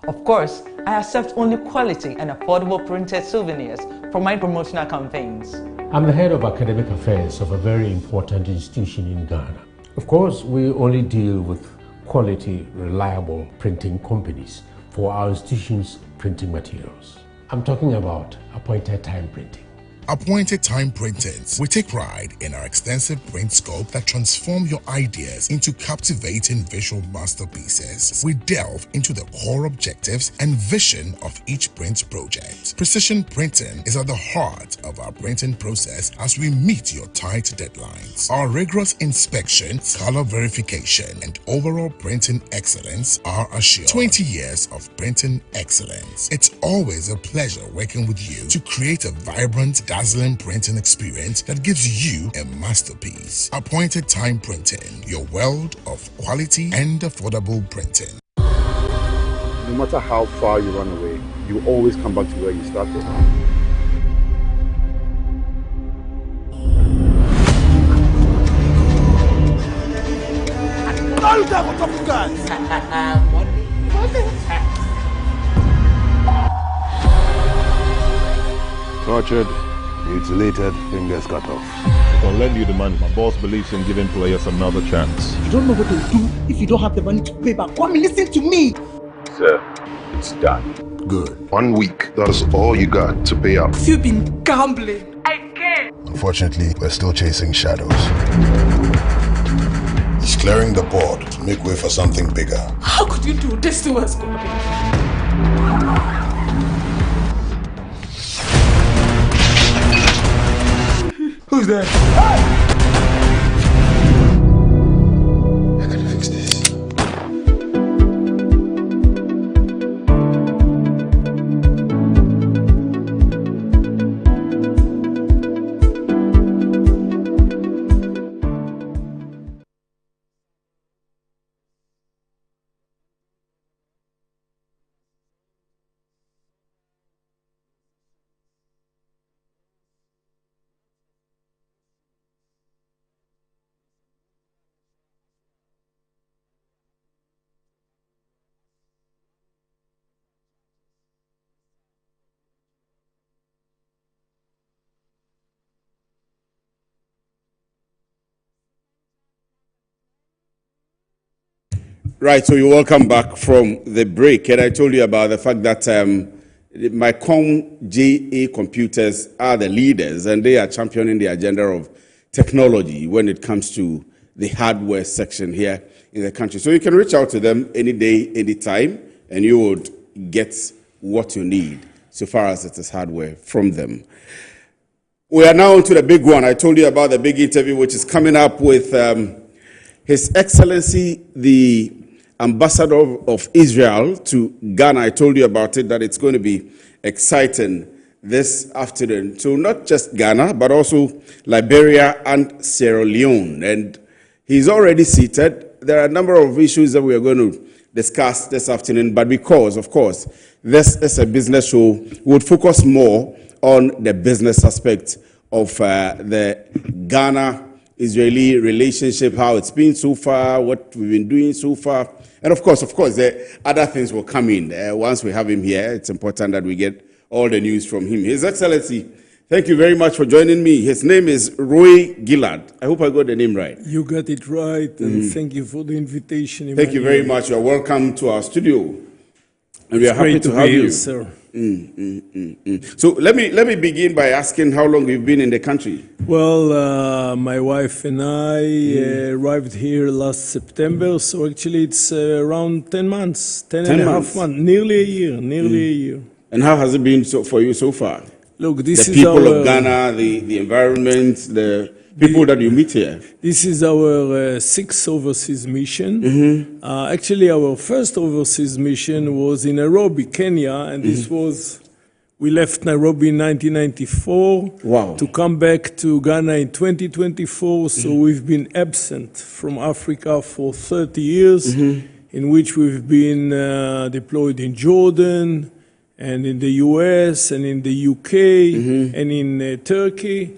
Of course, I accept only quality and affordable printed souvenirs for my promotional campaigns. I'm the head of academic affairs of a very important institution in Ghana. Of course, we only deal with quality, reliable printing companies for our institution's printing materials. I'm talking about appointed time printing. Appointed Time Printings. We take pride in our extensive print scope that transform your ideas into captivating visual masterpieces. We delve into the core objectives and vision of each print project. Precision printing is at the heart of our printing process as we meet your tight deadlines. Our rigorous inspection, color verification, and overall printing excellence are assured. 20 years of printing excellence. It's always a pleasure working with you to create a vibrant, dazzling printing experience that gives you a masterpiece. Appointed Time Printing, your world of quality and affordable printing. No matter how far you run away, you always come back to where you started. Tortured, mutilated, fingers cut off. I can lend you the money. My boss believes in giving players another chance. You don't know what to do if you don't have the money to pay back. Come and listen to me. Sir, it's done. Good. 1 week. That is all you got to pay up. You've been gambling. Again. Unfortunately, we're still chasing shadows. He's clearing the board to make way for something bigger. How could you do this to us, Gordon? Who's there? I can fix this. Right, so you're welcome back from the break. And I told you about the fact that MyCom JA Computers are the leaders and they are championing the agenda of technology when it comes to the hardware section here in the country. So you can reach out to them any day, any time, and you would get what you need so far as it is hardware from them. We are now on to the big one. I told you about the big interview which is coming up with His Excellency, the Ambassador of Israel to Ghana. I told you about it, that it's going to be exciting this afternoon. So not just Ghana, but also Liberia and Sierra Leone. And he's already seated. There are a number of issues that we are going to discuss this afternoon, but because, of course, this is a business show, we would focus more on the business aspect of the Ghana-Israeli relationship, how it's been so far, what we've been doing so far. And of course, the other things will come in. Once we have him here, it's important that we get all the news from him. His Excellency, thank you very much for joining me. His name is Roy Gillard. I hope I got the name right. You got it right, and thank you for the invitation. Thank you very much. You are welcome to our studio. And we are happy to have you, sir. So let me begin by asking how long you've been in the country. Well, my wife and I arrived here last September, so actually it's around 10 months, 10 and a half months, nearly a year. And how has it been for you so far? Look, this the is people of Ghana, the environment, the people that you meet here. This is our sixth overseas mission. Actually, our first overseas mission was in Nairobi, Kenya, and we left Nairobi in 1994 to come back to Ghana in 2024. So we've been absent from Africa for 30 years. in which we've been deployed in Jordan and in the US and in the UK and in Turkey.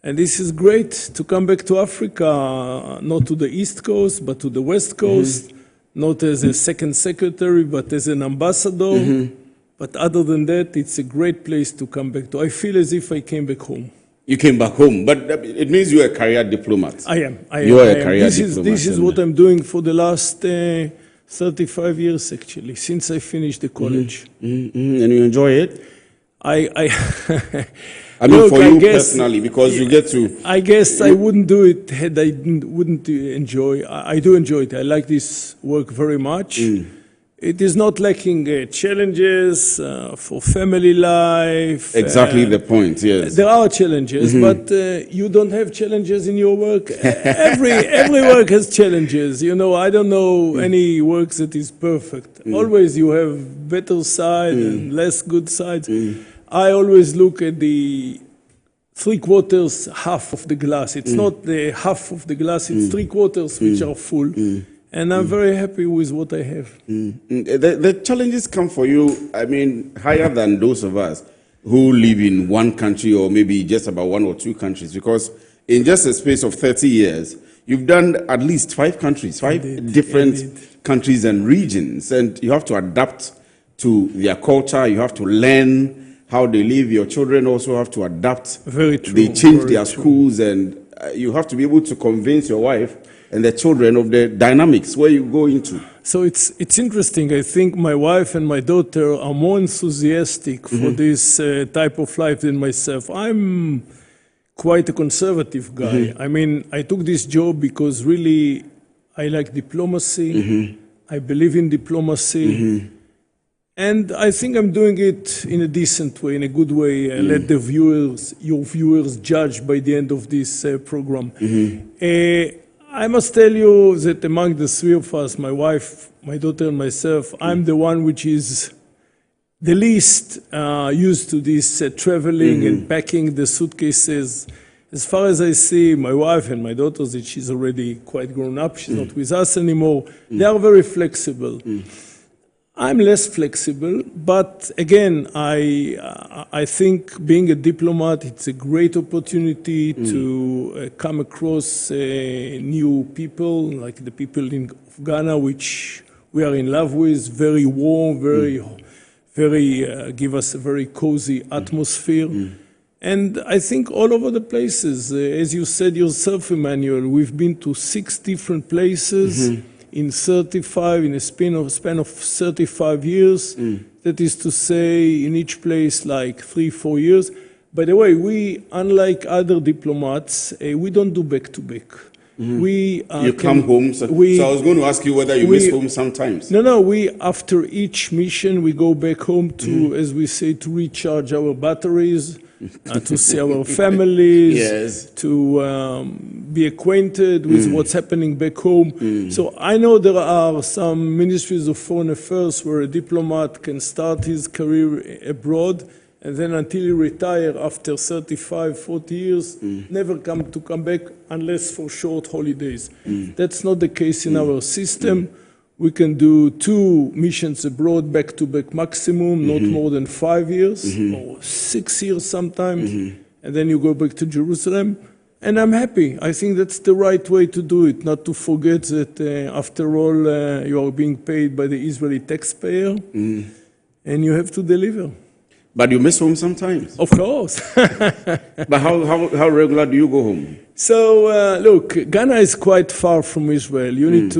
And this is great to come back to Africa, not to the East Coast, but to the West Coast, not as a second secretary, but as an ambassador. But other than that, it's a great place to come back to. I feel as if I came back home. You came back home, but it means you're a career diplomat. I am. You are a career diplomat. This is what I'm doing for the last 35 years, actually, since I finished the college. And you enjoy it? I mean, Look, for you personally, because you get to... I guess I wouldn't do it had I wouldn't enjoy. I do enjoy it. I like this work very much. It is not lacking challenges for family life. Exactly the point, yes. There are challenges, but you don't have challenges in your work. Every work has challenges. You know, I don't know any work that is perfect. Always you have better side and less good sides. I always look at the 3/4 half of the glass. It's not the half of the glass, it's 3/4 which are full. And I'm very happy with what I have. The challenges come for you, I mean, higher than those of us who live in one country or maybe just about 1 or 2 countries, because in just a space of 30 years, you've done at least 5 countries, 5 different countries and regions, and you have to adapt to their culture, you have to learn how they live. Your children also have to adapt. Very true. They change their schools, and you have to be able to convince your wife and the children of the dynamics where you go into. So it's interesting. I think my wife and my daughter are more enthusiastic for this type of life than myself. I'm quite a conservative guy. I mean, I took this job because really I like diplomacy. I believe in diplomacy. And I think I'm doing it in a decent way, in a good way. Let the your viewers judge by the end of this program. I must tell you that among the 3 of us, my wife, my daughter, and myself, I'm the one which is the least used to this traveling and packing the suitcases. As far as I see, my wife and my daughter, she's already quite grown up, she's not with us anymore, they are very flexible. I'm less flexible, but again, I think being a diplomat, it's a great opportunity to come across new people, like the people in Ghana, which we are in love with, very warm, very give us a very cozy atmosphere. And I think all over the places, as you said yourself, Emmanuel, we've been to 6 different places. In a span of 35 years, that is to say, in each place like 3-4 years. By the way, we, unlike other diplomats, we don't do back-to-back. You come home, so I was going to ask you whether you miss home sometimes. No, after each mission, we go back home to, as we say, to recharge our batteries, to see our families, to be acquainted with what's happening back home. So I know there are some ministries of foreign affairs where a diplomat can start his career abroad and then until he retire after 35, 40 years, never come back unless for short holidays. That's not the case in our system. We can do 2 missions abroad back-to-back maximum, not more than 5 years, or 6 years sometimes, and then you go back to Jerusalem. And I'm happy. I think that's the right way to do it, not to forget that after all, you are being paid by the Israeli taxpayer, and you have to deliver. But you miss home sometimes? Of course. But how regular do you go home? So look, Ghana is quite far from Israel. You need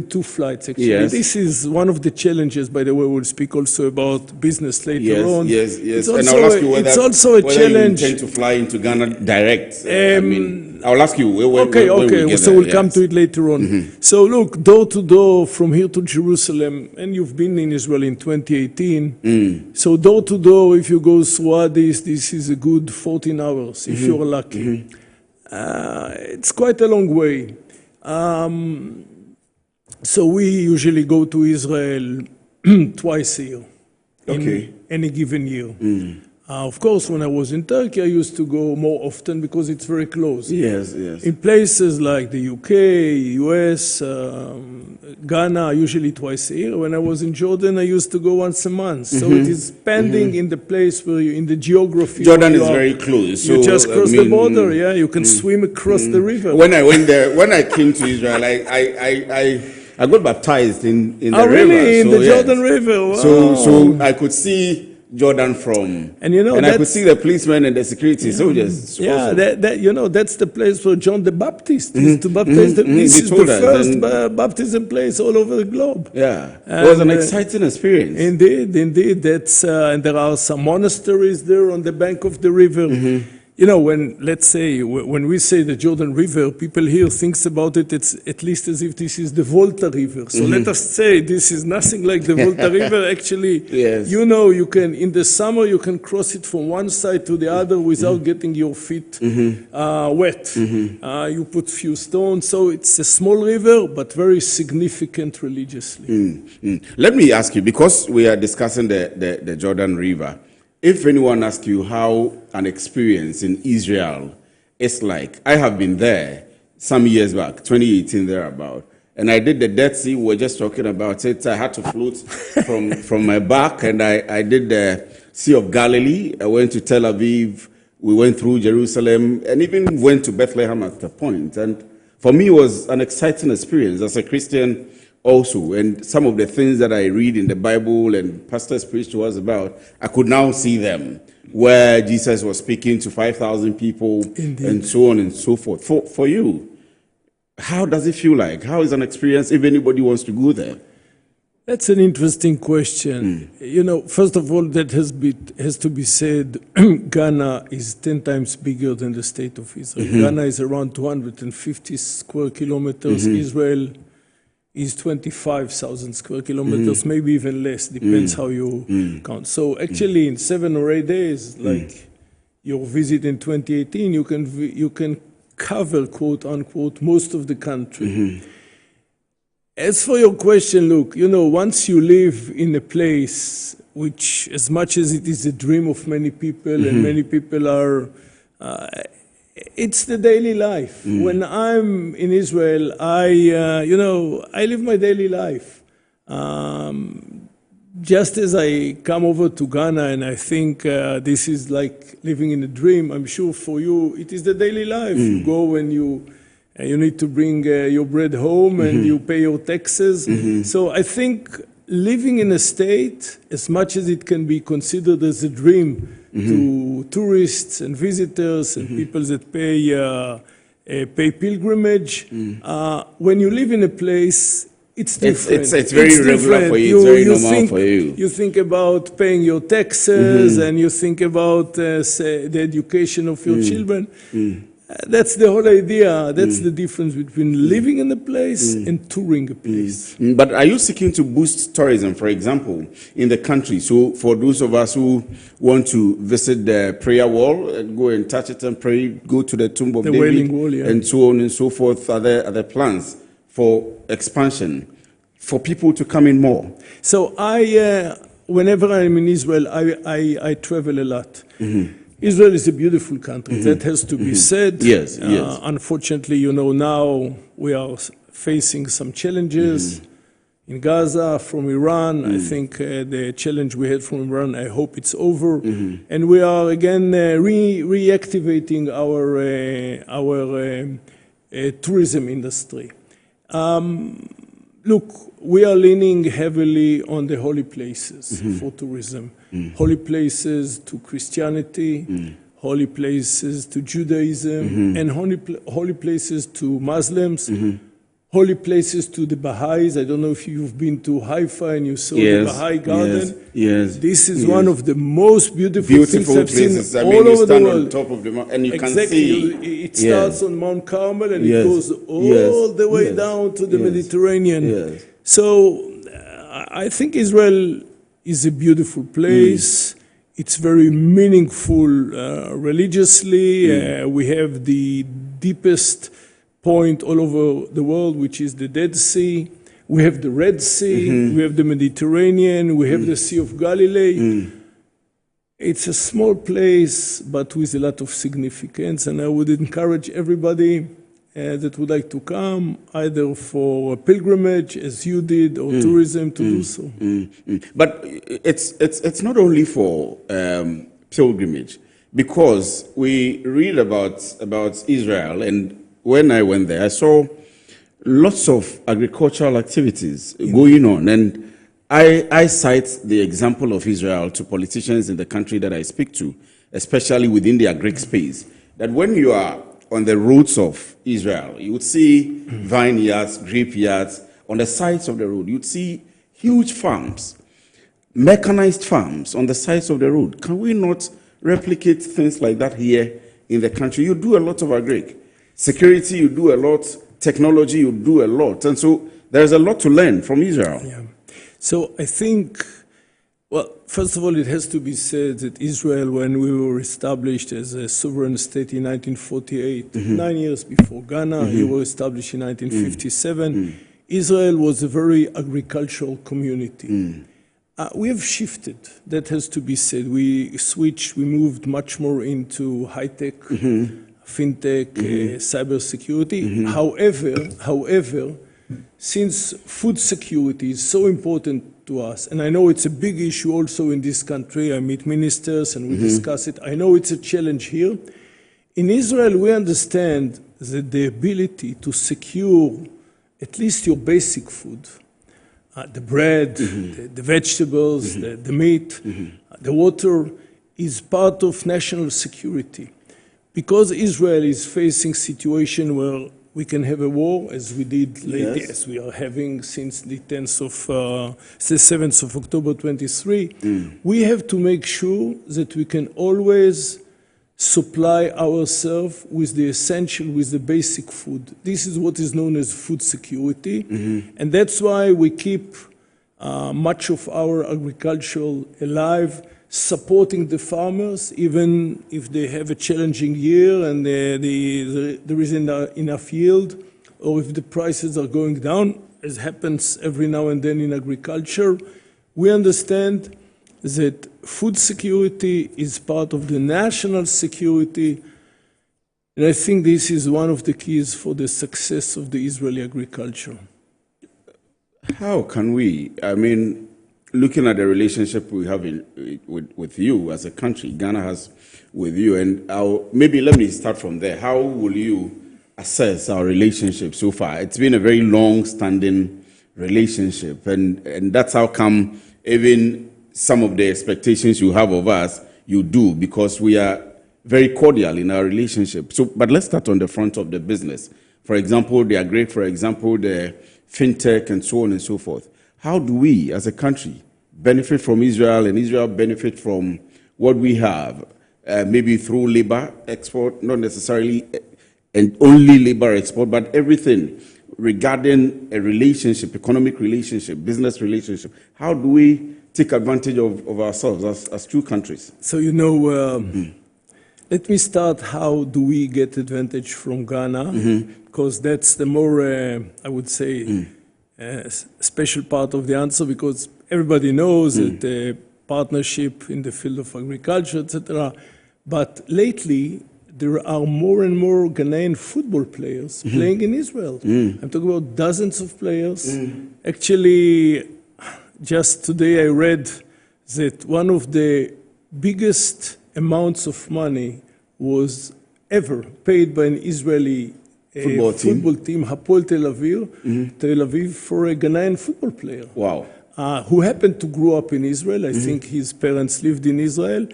2 flights actually. Yes. This is one of the challenges. By the way, we'll speak also about business later on. Yes. It's And also I'll ask you whether, it's also a challenge. you intend to fly into Ghana direct. I'll ask you when we So we'll come to it later on. So look, door to door from here to Jerusalem, and you've been in Israel in 2018. So door to door, if you go through Addis, this is a good 14 hours if you're lucky. It's quite a long way. So we usually go to Israel twice a year, in any given year. Of course, when I was in Turkey, I used to go more often because it's very close. Yes, yes. In places like the UK, US, Ghana, usually twice a year. When I was in Jordan, I used to go once a month. So it is pending in the place where you, in the geography. Jordan is very close. You So, just cross the border, yeah. You can swim across the river. When I went there, when I came to Israel, I got baptized in the river. Really? In the yes. Jordan River? Wow. So I could see Jordan from, and you know, I could see the policemen and the security soldiers. Yeah, also. you know, that's the place where John the Baptist used to baptize. This is the first baptism place all over the globe. Yeah, it was an exciting experience. Indeed. That's and there are some monasteries there on the bank of the river. You know, when, let's say, when we say the Jordan River, people here thinks about it, it's at least as if this is the Volta River. So let us say this is nothing like the Volta River. Actually, you know, you can, in the summer, you can cross it from one side to the other without getting your feet wet. You put few stones. So it's a small river, but very significant religiously. Let me ask you, because we are discussing the Jordan River, if anyone asks you how an experience in Israel is like, I have been there some years back, 2018 thereabout, and I did the Dead Sea. We were just talking about it. I had to float from my back, and I did the Sea of Galilee. I went to Tel Aviv. We went through Jerusalem, and even went to Bethlehem at the point. And for me, it was an exciting experience as a Christian also, and some of the things that I read in the Bible and pastors preach to us about, I could now see them, where Jesus was speaking to 5,000 people. Indeed. And so on and so forth. For you, how does it feel like? How is an experience if anybody wants to go there? That's an interesting question. You know, first of all, that has to be said, Ghana is 10 times bigger than the state of Israel. Ghana is around 250 square kilometers. Israel is 25,000 square kilometers, maybe even less, depends how you count. So actually in 7 or 8 days, like your visit in 2018, you can cover, quote unquote, most of the country. As for your question, look, you know, once you live in a place which, as much as it is a dream of many people, and many people are, it's the daily life. When I'm in Israel, I live my daily life. Just as I come over to Ghana and I think this is like living in a dream, I'm sure for you it is the daily life. You go and you need to bring your bread home and you pay your taxes. So I think living in a state, as much as it can be considered as a dream, to tourists and visitors and people that pay pilgrimage. When you live in a place, it's different. It's very regular for you. It's very normal for you. You think about paying your taxes and you think about the education of your children. That's the whole idea. That's the difference between living in a place and touring a place. But are you seeking to boost tourism, for example, in the country? So for those of us who want to visit the prayer wall, and go and touch it and pray, go to the tomb of The David, Wailing Wall, yeah. and so on and so forth, are there plans for expansion, for people to come in more? So whenever I'm in Israel, I travel a lot. Israel is a beautiful country. That has to be said. Yes. Unfortunately, you know, now we are facing some challenges in Gaza from Iran. I think the challenge we had from Iran, I hope it's over. And we are again reactivating our tourism industry. Look, we are leaning heavily on the holy places for tourism. Holy places to Christianity, holy places to Judaism, and holy places to Muslims, holy places to the Baha'is. I don't know if you've been to Haifa and you saw the Baha'i garden. Yes. This is one of the most beautiful things I've places. seen I mean, all you over the stand world. on top of the mountain and you can Exactly. see. It starts on Mount Carmel and it goes all the way down to the Mediterranean. So I think Israel is a beautiful place. It's very meaningful religiously. We have the deepest point all over the world, which is the Dead Sea. We have the Red Sea. We have the Mediterranean. We have the Sea of Galilee. It's a small place, but with a lot of significance, and I would encourage everybody that would like to come, either for a pilgrimage, as you did, or tourism, to do so. But it's not only for pilgrimage, because we read about Israel, and when I went there, I saw lots of agricultural activities going on, and I cite the example of Israel to politicians in the country that I speak to, especially within the agric space, that when you are on the roads of Israel, you would see vineyards, grape yards on the sides of the road. You'd see huge farms, mechanized farms on the sides of the road. Can we not replicate things like that here in the country? You do a lot of agric. Security, you do a lot. Technology, you do a lot. And so there's a lot to learn from Israel. Yeah. So I think, well, first of all, it has to be said that Israel, when we were established as a sovereign state in 1948, 9 years before Ghana, we were established in 1957, Israel was a very agricultural community. We have shifted, that has to be said. We switched, we moved much more into high-tech, fintech, cybersecurity. However, since food security is so important to us, and I know it's a big issue also in this country, I meet ministers and we discuss it, I know it's a challenge here. In Israel, we understand that the ability to secure at least your basic food, the bread, the vegetables, the meat, the water, is part of national security. Because Israel is facing a situation where we can have a war, as we did lately, as we are having since the 7th of October 23, we have to make sure that we can always supply ourselves with the essential, with the basic food. This is what is known as food security, and that's why we keep much of our agriculture alive, supporting the farmers, even if they have a challenging year and there isn't enough yield, or if the prices are going down, as happens every now and then in agriculture. We understand that food security is part of the national security, and I think this is one of the keys for the success of the Israeli agriculture. How can we, I mean, looking at the relationship we have with you as a country, Ghana has with you, and maybe let me start from there. How will you assess our relationship so far? It's been a very long-standing relationship, and that's how come even some of the expectations you have of us, you do, because we are very cordial in our relationship. So, but let's start on the front of the business. For example, the agri, for example, the fintech, and so on and so forth. How do we, as a country, benefit from Israel, and Israel benefit from what we have, maybe through labor export, not necessarily and only labor export, but everything regarding a relationship, economic relationship, business relationship? How do we take advantage of ourselves as two countries? So, you know, let me start, how do we get advantage from Ghana? Because that's the more, I would say, special part of the answer, because everybody knows that the partnership in the field of agriculture, etc. But lately, there are more and more Ghanaian football players playing in Israel. I'm talking about dozens of players. Actually, just today I read that one of the biggest amounts of money was ever paid by an Israeli football team, Hapoel Tel Aviv, for a Ghanaian football player. Wow. Who happened to grow up in Israel. I think his parents lived in Israel.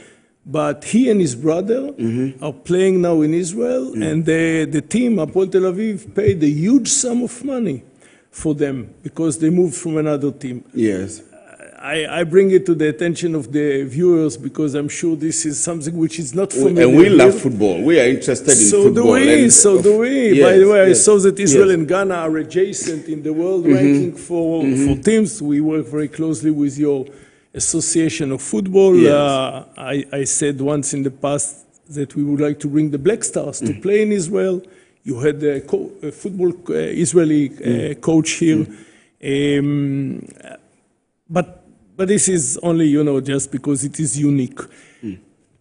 But he and his brother are playing now in Israel, and the team, Hapoel Tel Aviv, paid a huge sum of money for them because they moved from another team. Yes. I bring it to the attention of the viewers because I'm sure this is something which is not familiar. And we love football. We are interested in football. So do we. Yes, by the way, I saw that Israel and Ghana are adjacent in the world ranking for teams. We work very closely with your Association of Football. Yes. I said once in the past that we would like to bring the Black Stars to play in Israel. You had a football Israeli coach here. But this is only, just because it is unique.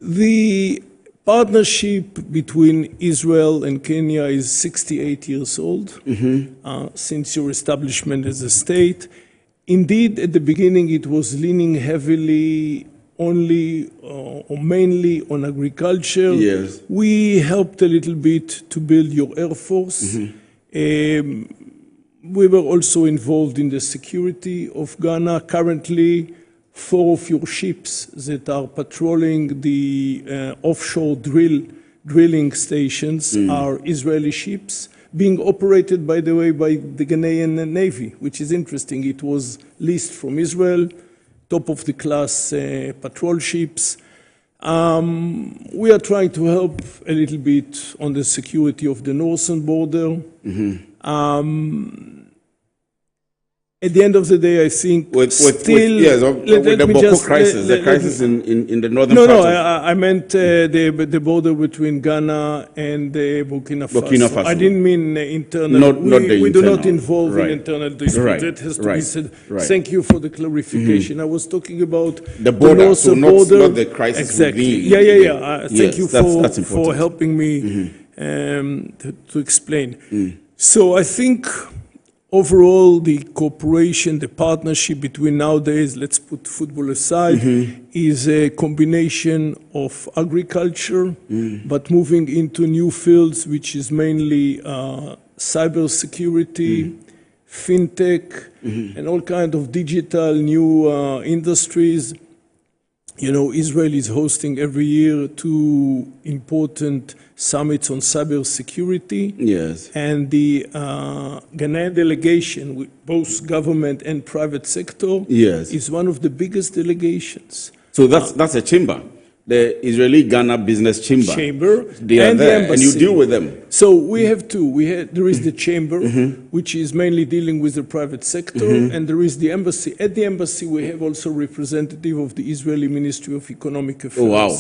The partnership between Israel and Kenya is 68 years old since your establishment as a state. Indeed, at the beginning, it was leaning heavily only or mainly on agriculture. Yes. We helped a little bit to build your Air Force. We were also involved in the security of Ghana. Currently, 4 of your ships that are patrolling the offshore drilling stations are Israeli ships, being operated, by the way, by the Ghanaian Navy, which is interesting. It was leased from Israel, top of the class patrol ships. We are trying to help a little bit on the security of the northern border. At the end of the day, I think with the Boko crisis, the crisis in the northern part. I meant the border between Ghana and Burkina Faso. I didn't mean internal. We do not involve in internal disputes. That has to be said. Thank you for the clarification. I was talking about the border, northern so not the crisis. Exactly. Thank you for helping me to explain. So I think overall, the cooperation, the partnership between nowadays, let's put football aside, is a combination of agriculture, but moving into new fields, which is mainly cybersecurity, fintech, and all kinds of digital new industries. You know, Israel is hosting every year 2 important summits on cybersecurity. Yes. And the Ghanaian delegation, with both government and private sector, is one of the biggest delegations. So that's a chamber, the Israeli-Ghana Business Chamber. They are and there, the embassy. and you deal with them. So we have 2. There is the chamber, which is mainly dealing with the private sector, and there is the embassy. At the embassy, we have also representative of the Israeli Ministry of Economic Affairs. Oh, wow.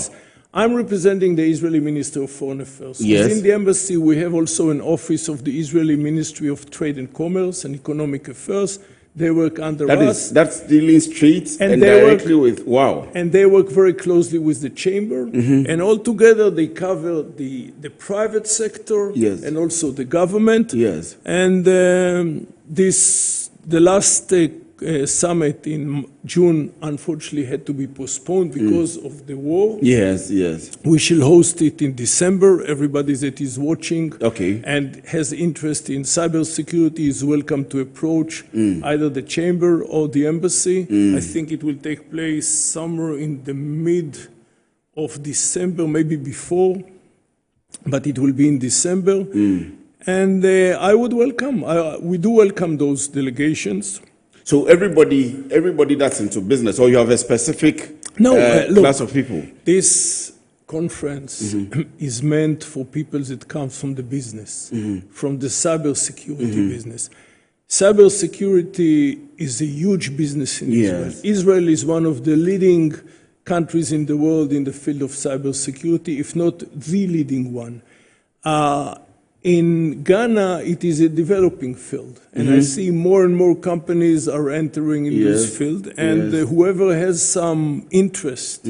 I'm representing the Israeli Minister of Foreign Affairs. Yes. Within the embassy, we have also an office of the Israeli Ministry of Trade and Commerce and Economic Affairs. They work under us. That's dealing straight and directly with, And they work very closely with the chamber. And all together, they cover the private sector and also the government. Yes. And the last summit in June, unfortunately, had to be postponed because of the war. Yes. We shall host it in December. Everybody that is watching and has interest in cybersecurity is welcome to approach either the chamber or the embassy. I think it will take place somewhere in the mid of December, maybe before, but it will be in December. And I would welcome, we do welcome those delegations. So everybody that's into business, or you have a specific class of people? This conference is meant for people that come from the business, from the cybersecurity business. Cybersecurity is a huge business in Israel. Israel is one of the leading countries in the world in the field of cybersecurity, if not the leading one. In Ghana, it is a developing field, and I see more and more companies are entering in this field, and whoever has some interest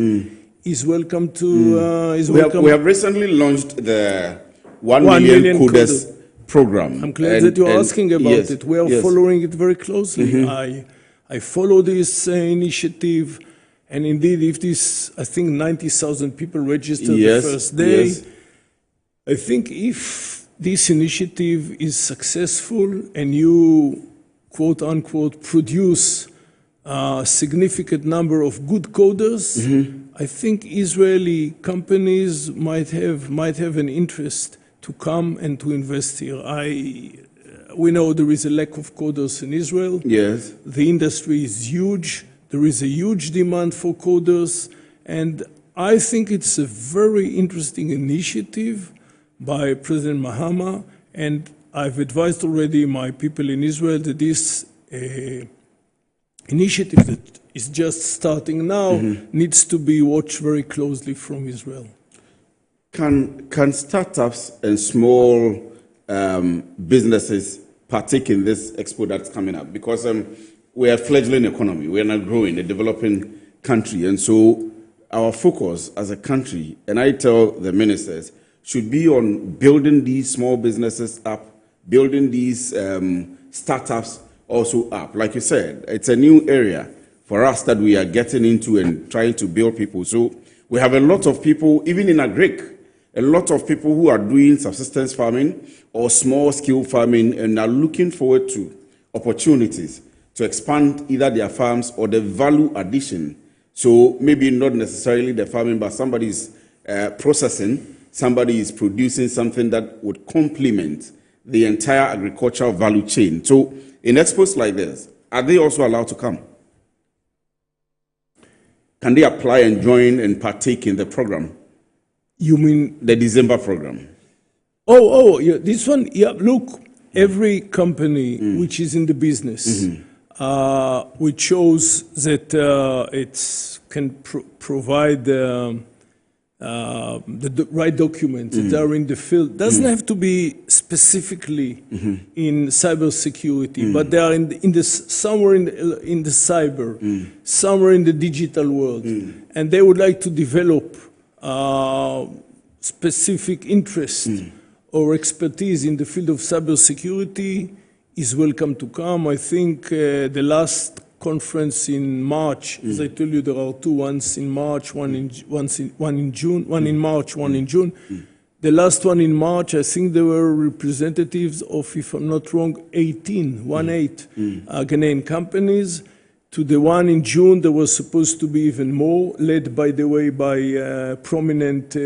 is welcome to. We have recently launched the 1 million coders program. I'm glad that you're asking about it. We are following it very closely. I follow this initiative, and indeed, if this, I think 90,000 people registered the first day. I think if this initiative is successful and you, quote unquote, produce a significant number of good coders, I think Israeli companies might have an interest to come and to invest here. We know there is a lack of coders in Israel. Yes. The industry is huge. There is a huge demand for coders. And I think it's a very interesting initiative by President Mahama, and I've advised already my people in Israel that this initiative that is just starting now needs to be watched very closely from Israel. Can startups and small businesses partake in this expo that's coming up? Because we are a fledgling economy. We are not growing, a developing country, and so our focus as a country, and I tell the ministers, should be on building these small businesses up, building these startups also up. Like you said, it's a new area for us that we are getting into and trying to build people. So we have a lot of people, even in agric, a lot of people who are doing subsistence farming or small-scale farming and are looking forward to opportunities to expand either their farms or the value addition. So maybe not necessarily the farming, but somebody is processing, somebody is producing something that would complement the entire agricultural value chain. So in expos like this, are they also allowed to come? Can they apply and join and partake in the program? You mean the December program? Yeah, this one, yeah, look, every company which is in the business, which shows that it can provide the right documents that are in the field, doesn't have to be specifically in cybersecurity, but they are somewhere in the cyber, somewhere in the digital world, and they would like to develop specific interest or expertise in the field of cybersecurity is welcome to come. I think the last conference in March, as I told you, there are two, ones in March, one in June, one in March, one in June. The last one in March, I think there were representatives of, if I'm not wrong, 18 Ghanaian companies. To the one in June, there was supposed to be even more, led, by the way, by prominent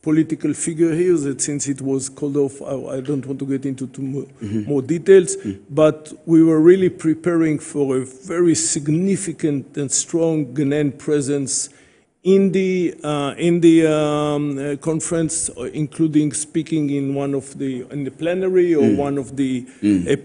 political figure here, that since it was called off, I don't want to get into more details, but we were really preparing for a very significant and strong Ghanaian presence in the conference, including speaking in the plenary or one of the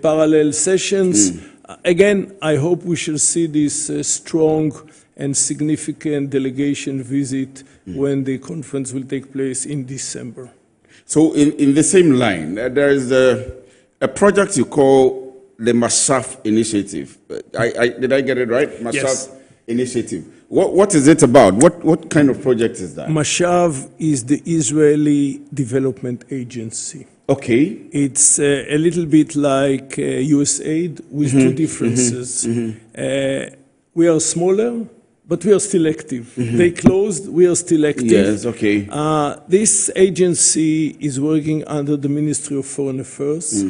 parallel sessions. Again, I hope we shall see this strong and significant delegation visit when the conference will take place in December. So in the same line, there is a project you call the Mashaf Initiative. Did I get it right? Mashaf Yes. Initiative. What is it about? What kind of project is that? Mashav is the Israeli Development Agency. Okay. It's a little bit like USAID with two differences. We are smaller, but we are still active. They closed, we are still active. Yes, okay. This agency is working under the Ministry of Foreign Affairs.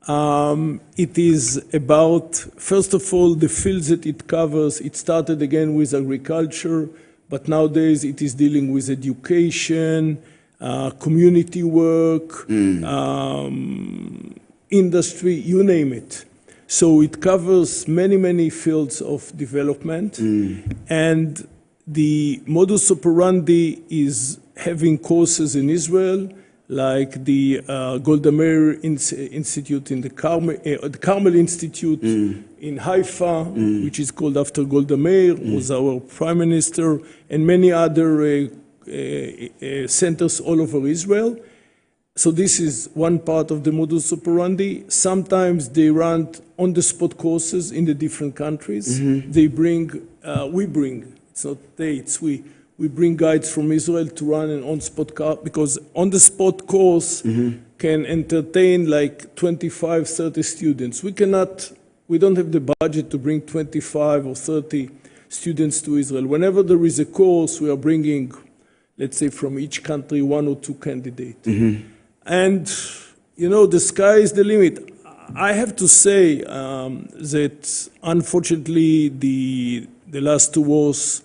It is about, first of all, the fields that it covers. It started again with agriculture, but nowadays it is dealing with education, community work, industry, you name it. So it covers many, many fields of development. And the modus operandi is having courses in Israel, like the Golda Meir Institute in the Carmel Institute in Haifa, which is called after Golda Meir, was our prime minister, and many other centers all over Israel. So this is one part of the modus operandi. Sometimes they run on-the-spot courses in the different countries. They bring, we bring, it's not they, it's we bring guides from Israel to run an on-spot course, because on-the-spot course can entertain like 25, 30 students. We don't have the budget to bring 25 or 30 students to Israel. Whenever there is a course, we are bringing, let's say, from each country, 1 or 2 candidates. And, you know, the sky is the limit. I have to say that, unfortunately, the last 2 wars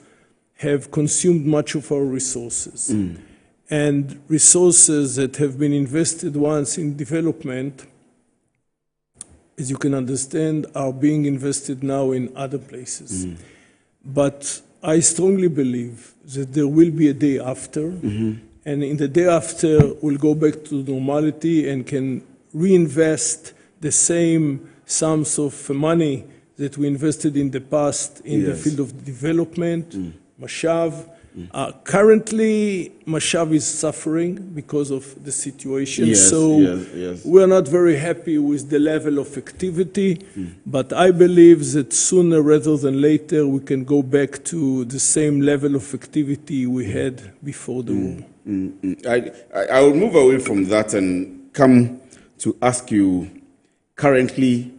have consumed much of our resources. And resources that have been invested once in development, as you can understand, are being invested now in other places. But I strongly believe that there will be a day after, and in the day after, we'll go back to normality and can reinvest the same sums of money that we invested in the past in the field of development, Mashav, Currently, Mashav is suffering because of the situation, Yes, so yes. we're not very happy with the level of activity, but I believe that sooner rather than later we can go back to the same level of activity we had before the war. I will move away from that and come to ask you currently,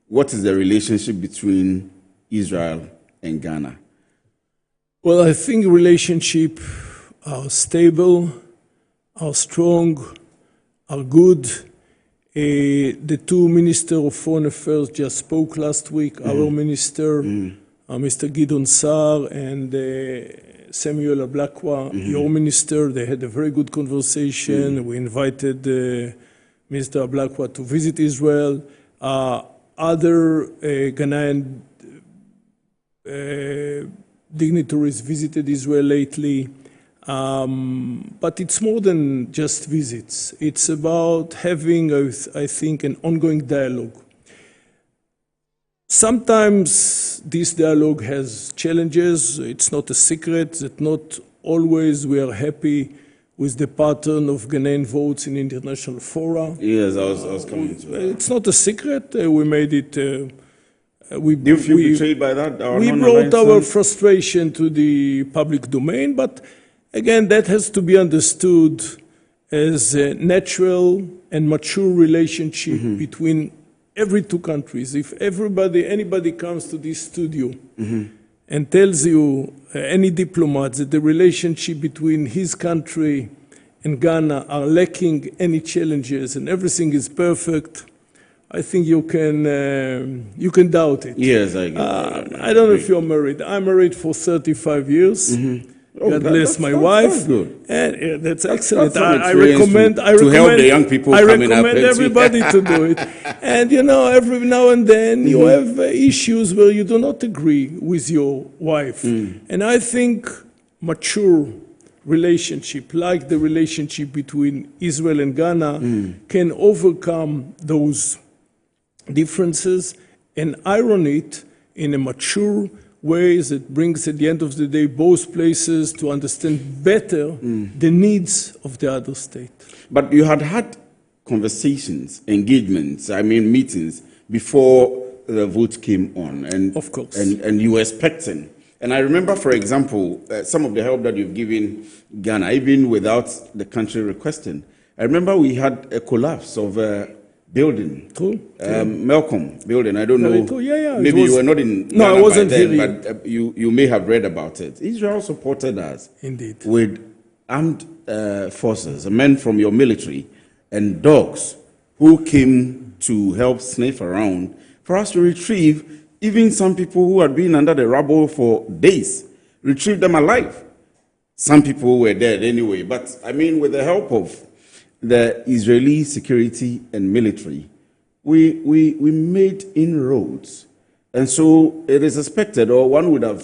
what is the relationship between Israel and Ghana? Well, I think relationship are stable, are strong, are good. The two ministers of foreign affairs just spoke last week. Our minister, Mr. Gideon Saar, and Samuel Ablakwa, your minister, they had a very good conversation. We invited Mr. Ablakwa to visit Israel. Other Ghanaian dignitaries visited Israel lately, but it's more than just visits. It's about having, I think, an ongoing dialogue. Sometimes this dialogue has challenges. It's not a secret that not always we are happy with the pattern of Ghanaian votes in international fora. Yes, I was coming to that. It's not a secret. We made it. Do you feel betrayed by that? We brought our frustration to the public domain, but again, that has to be understood as a natural and mature relationship between every two countries. If anybody comes to this studio and tells you, any diplomat, that the relationship between his country and Ghana are lacking any challenges and everything is perfect, I think you can doubt it. Yes, I don't know if you're married. I'm married for 35 years. God bless my wife. That's good. And that's excellent. That's I recommend to help the young people I coming up. recommend everybody to do it. And you know, every now and then you have issues where you do not agree with your wife. And I think mature relationship, like the relationship between Israel and Ghana, can overcome those differences and iron it in a mature way that brings, at the end of the day, both places to understand better the needs of the other state. But you had conversations, engagements, meetings before the vote came on. And, of course. And you were expecting. And I remember, for example, some of the help that you've given Ghana, even without the country requesting. I remember we had a collapse of building. Cool. Malcolm building. I don't know. Cool. Yeah. Maybe you were not in Ghana. No, I wasn't by then, here. but you may have read about it. Israel supported us. Indeed. With armed forces, men from your military, and dogs who came to help sniff around for us to retrieve even some people who had been under the rubble for days, retrieve them alive. Some people were dead anyway, but with the help of the Israeli security and military, we made inroads. And so it is expected, or one would have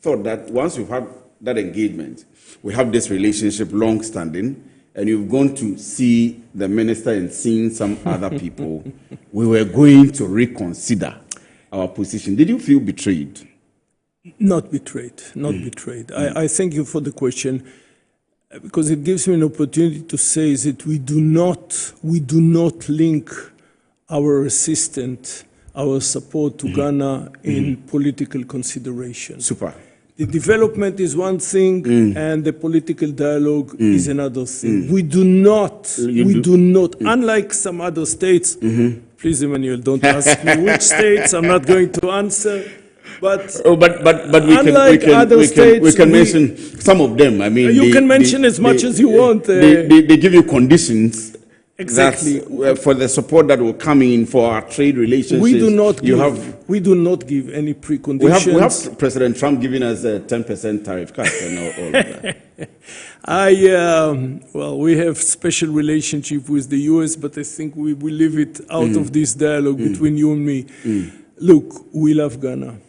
thought that once you've had that engagement, we have this relationship long-standing, and you've gone to see the minister and seen some other people, we were going to reconsider our position. Did you feel betrayed? Not betrayed, not betrayed. I thank you for the question, because it gives me an opportunity to say that we do not link our assistance, our support to Ghana in political consideration. Super. The development is one thing, and the political dialogue is another thing. We do not, unlike some other states, please, Emmanuel, don't ask me which states, I'm not going to answer. But we can mention some of them. You can mention as much as you want. They give you conditions. Exactly. For the support that will come in for our trade relations. We do not give any preconditions. We have President Trump giving us a 10% tariff cut and all of that. We have special relationship with the U.S., but I think we leave it out of this dialogue between you and me. Look, we love Ghana.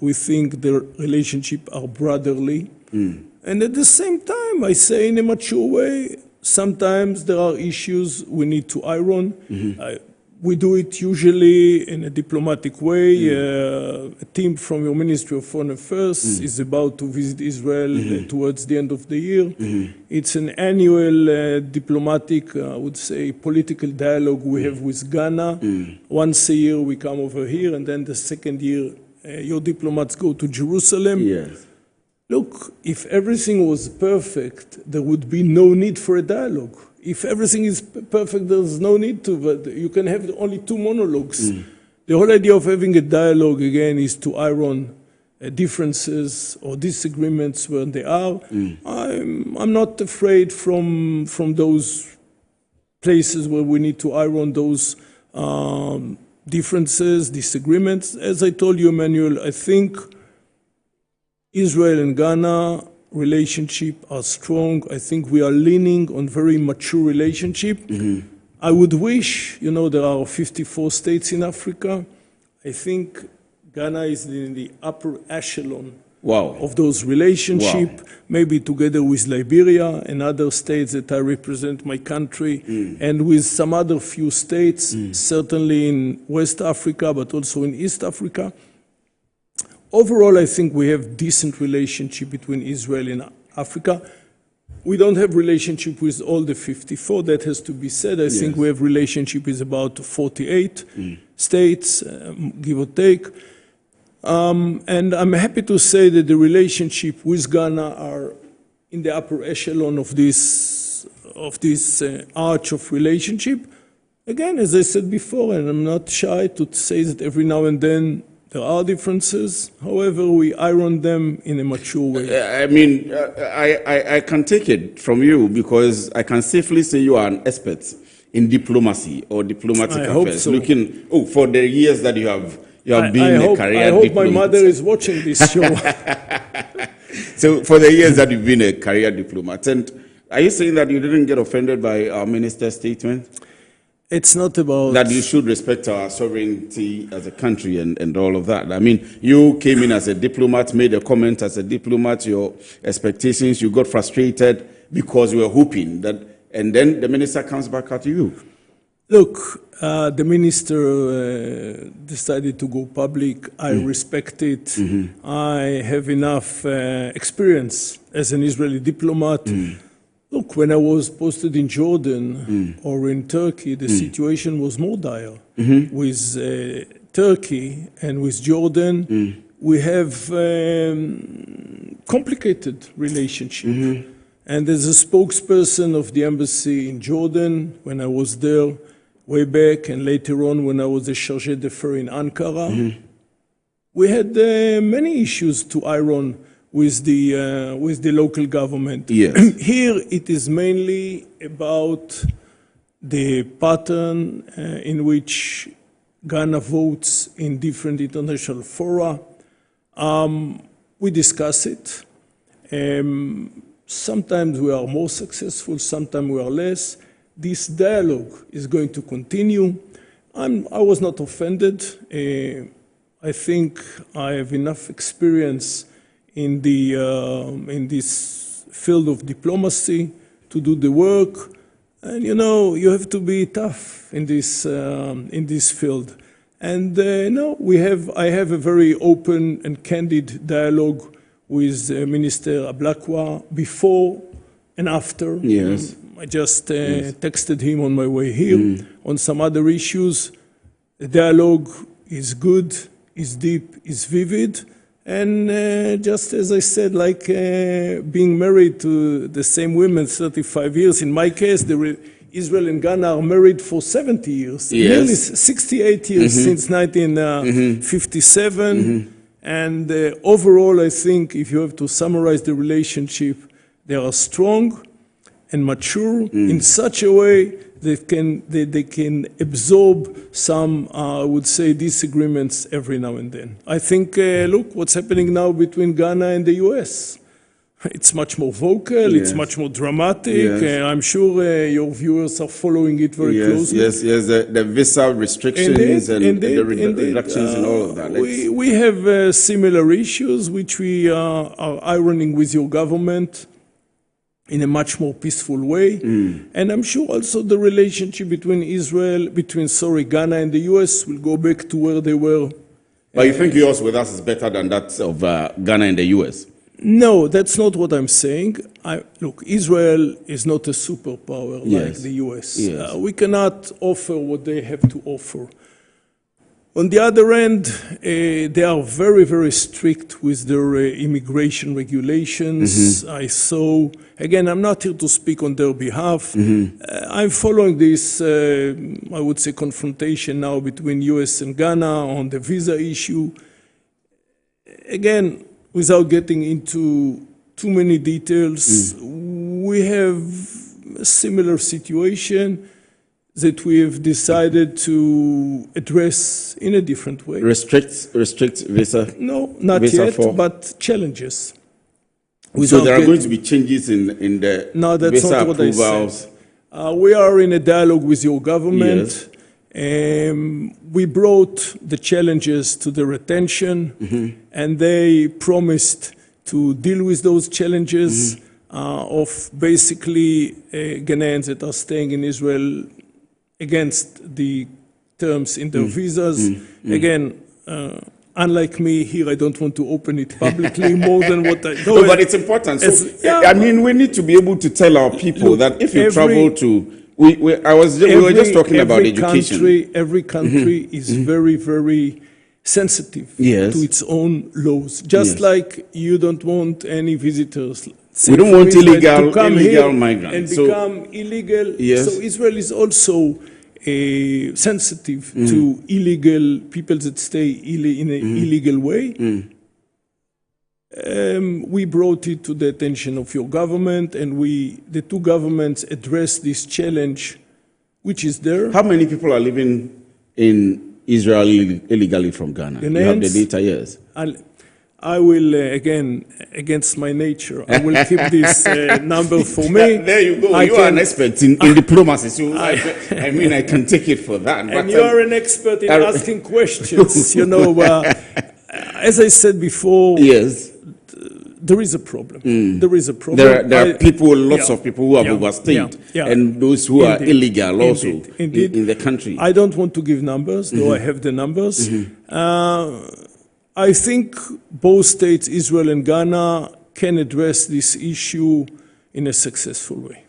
We think the relationship are brotherly. And at the same time, I say in a mature way, sometimes there are issues we need to iron. We do it usually in a diplomatic way. A team from your Ministry of Foreign Affairs is about to visit Israel towards the end of the year. It's an annual diplomatic, I would say, political dialogue we have with Ghana. Once a year we come over here, and then the second year your diplomats go to Jerusalem. Yes. Look, if everything was perfect, there would be no need for a dialogue. If everything is perfect, there's no need to, but you can have only two monologues. The whole idea of having a dialogue, again, is to iron differences or disagreements where they are. I'm not afraid from those places where we need to iron those differences, disagreements. As I told you, Emmanuel, I think Israel and Ghana relationship are strong. I think we are leaning on very mature relationship. I would wish, there are 54 states in Africa. I think Ghana is in the upper echelon of those relationships, maybe together with Liberia and other states that I represent my country, and with some other few states, certainly in West Africa, but also in East Africa. Overall, I think we have decent relationship between Israel and Africa. We don't have relationship with all the 54, that has to be said. I think we have relationship with about 48 states, give or take. And I'm happy to say that the relationship with Ghana are in the upper echelon of this arch of relationship. Again, as I said before, and I'm not shy to say that every now and then there are differences. However, we iron them in a mature way. I mean, I can take it from you because I can safely say you are an expert in diplomacy or diplomatic affairs. So. Looking, for the years that you have been a career diplomat. I hope my mother is watching this show. So, for the years that you've been a career diplomat, and are you saying that you didn't get offended by our minister's statement? It's not about that you should respect our sovereignty as a country and all of that. I mean, you came in as a diplomat, made a comment as a diplomat, your expectations, you got frustrated because you were hoping that, and then the minister comes back at you. Look, the minister decided to go public. I respect it. I have enough experience as an Israeli diplomat. Look, when I was posted in Jordan or in Turkey, the situation was more dire. With Turkey and with Jordan, we have complicated relationship. And as a spokesperson of the embassy in Jordan, when I was there way back, and later on when I was a chargé d'affaires in Ankara, we had many issues to iron with the local government. Here it is mainly about the pattern in which Ghana votes in different international fora. We discuss it. Sometimes we are more successful, sometimes we are less. This dialogue is going to continue. I was not offended. I think I have enough experience in this field of diplomacy to do the work, and you have to be tough in this field. And I have a very open and candid dialogue with Minister Ablakwa before and after. Yes. I just texted him on my way here on some other issues. The dialogue is good, is deep, is vivid. And just as I said, like being married to the same women 35 years, in my case, Israel and Ghana are married for 70 years, nearly 68 years since 1957. And overall, I think if you have to summarize the relationship, they are strong and mature in such a way that they can absorb some, I would say, disagreements every now and then. I think, look, what's happening now between Ghana and the US. It's much more vocal, it's much more dramatic. I'm sure your viewers are following it very closely. Yes, the visa restrictions and the reductions and all of that. We have similar issues which we are ironing with your government. in a much more peaceful way. And I'm sure also the relationship between Ghana and the US will go back to where they were. But you think yours with us is better than that of Ghana and the US? No, that's not what I'm saying. Look, Israel is not a superpower like the US. Yes. We cannot offer what they have to offer. On the other end, they are very, very strict with their immigration regulations. I saw, again, I'm not here to speak on their behalf. I'm following this, I would say, confrontation now between US and Ghana on the visa issue. Again, without getting into too many details, we have a similar situation that we have decided to address in a different way. Restrict visa? No, not visa yet, but challenges. So there are going to be changes in the that's visa not what approvals? I said. We are in a dialogue with your government. We brought the challenges to their attention, and they promised to deal with those challenges of basically Ghanaians that are staying in Israel against the terms in their visas. Again, unlike me here, I don't want to open it publicly more than what I know. No, but it's important. So, I mean, we need to be able to tell our people that if you travel to, we were just talking about education. Every country is very, very sensitive to its own laws. Just like you don't want any visitors. We don't want illegal and migrants. become illegal. So Israel is also sensitive to illegal people that stay in an illegal way. We brought it to the attention of your government, and the two governments addressed this challenge, which is there. How many people are living in Israel illegally from Ghana? You have the data, yes. I will, again, against my nature, I will keep this number for me. There you go. You are an expert in diplomacy. So I mean, I can take it for that. And but, you are an expert in asking questions. You know, as I said before, there is a problem. There is a problem. There are people, lots of people who have overstayed, and those who are illegal also in the country. I don't want to give numbers, though I have the numbers. I think both states, Israel and Ghana, can address this issue in a successful way.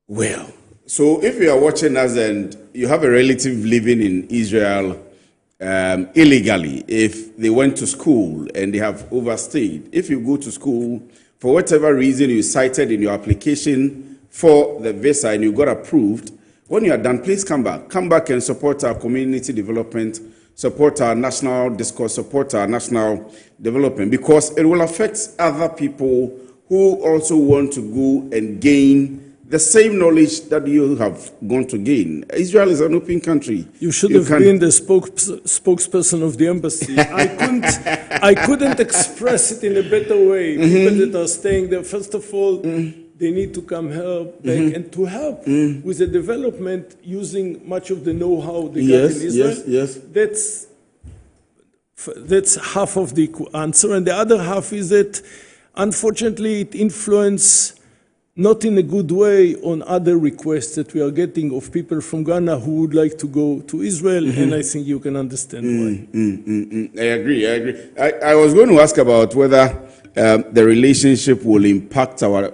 Well, so if you are watching us and you have a relative living in Israel illegally, if they went to school and they have overstayed, if you go to school, for whatever reason you cited in your application for the visa and you got approved, when you are done, please come back. Come back and support our community development, support our national discourse, support our national development, because it will affect other people who also want to go and gain the same knowledge that you have gone to gain. Israel is an open country. You should have been the spokesperson of the embassy. I couldn't express it in a better way. People that are staying there, first of all, they need to come help back and to help with the development using much of the know-how they got in Israel. That's half of the answer. And the other half is that, unfortunately, it influences not in a good way on other requests that we are getting of people from Ghana who would like to go to Israel, and I think you can understand why. I agree. I was going to ask about whether the relationship will impact our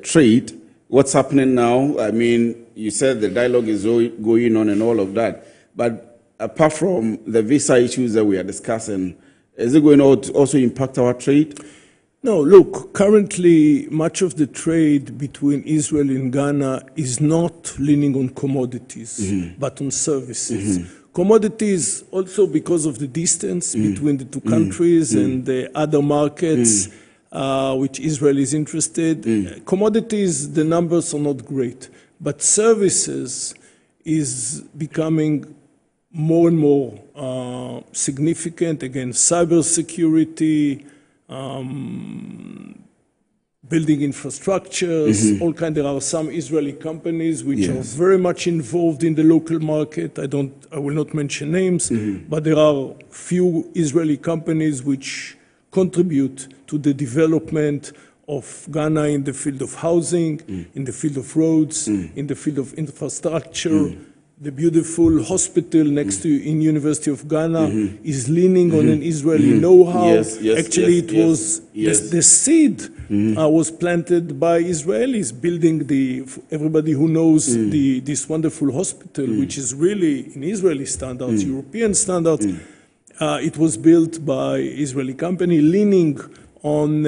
trade. What's happening now? I mean, you said the dialogue is going on and all of that, but apart from the visa issues that we are discussing, is it going to also impact our trade? No, look, currently much of the trade between Israel and Ghana is not leaning on commodities, but on services. Commodities also because of the distance between the two countries and the other markets which Israel is interested. Commodities, the numbers are not great, but services is becoming more and more significant. Again, cybersecurity, building infrastructures, all kind. There are some Israeli companies which are very much involved in the local market. I will not mention names, but there are few Israeli companies which contribute to the development of Ghana in the field of housing, in the field of roads, in the field of infrastructure. The beautiful hospital next to in University of Ghana is leaning on an Israeli know-how. Actually, the seed was planted by Israelis building everybody who knows this wonderful hospital, which is really in Israeli standards, European standards. It was built by Israeli company leaning on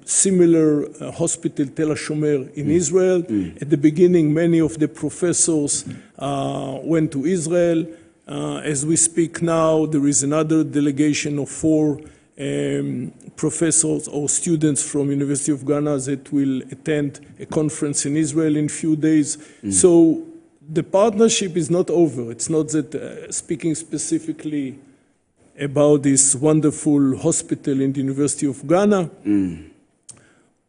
similar hospital Tel HaShomer in Israel. At the beginning, many of the professors went to Israel. As we speak now, there is another delegation of 4 professors or students from University of Ghana that will attend a conference in Israel in a few days. So the partnership is not over. It's not that speaking specifically about this wonderful hospital in the University of Ghana.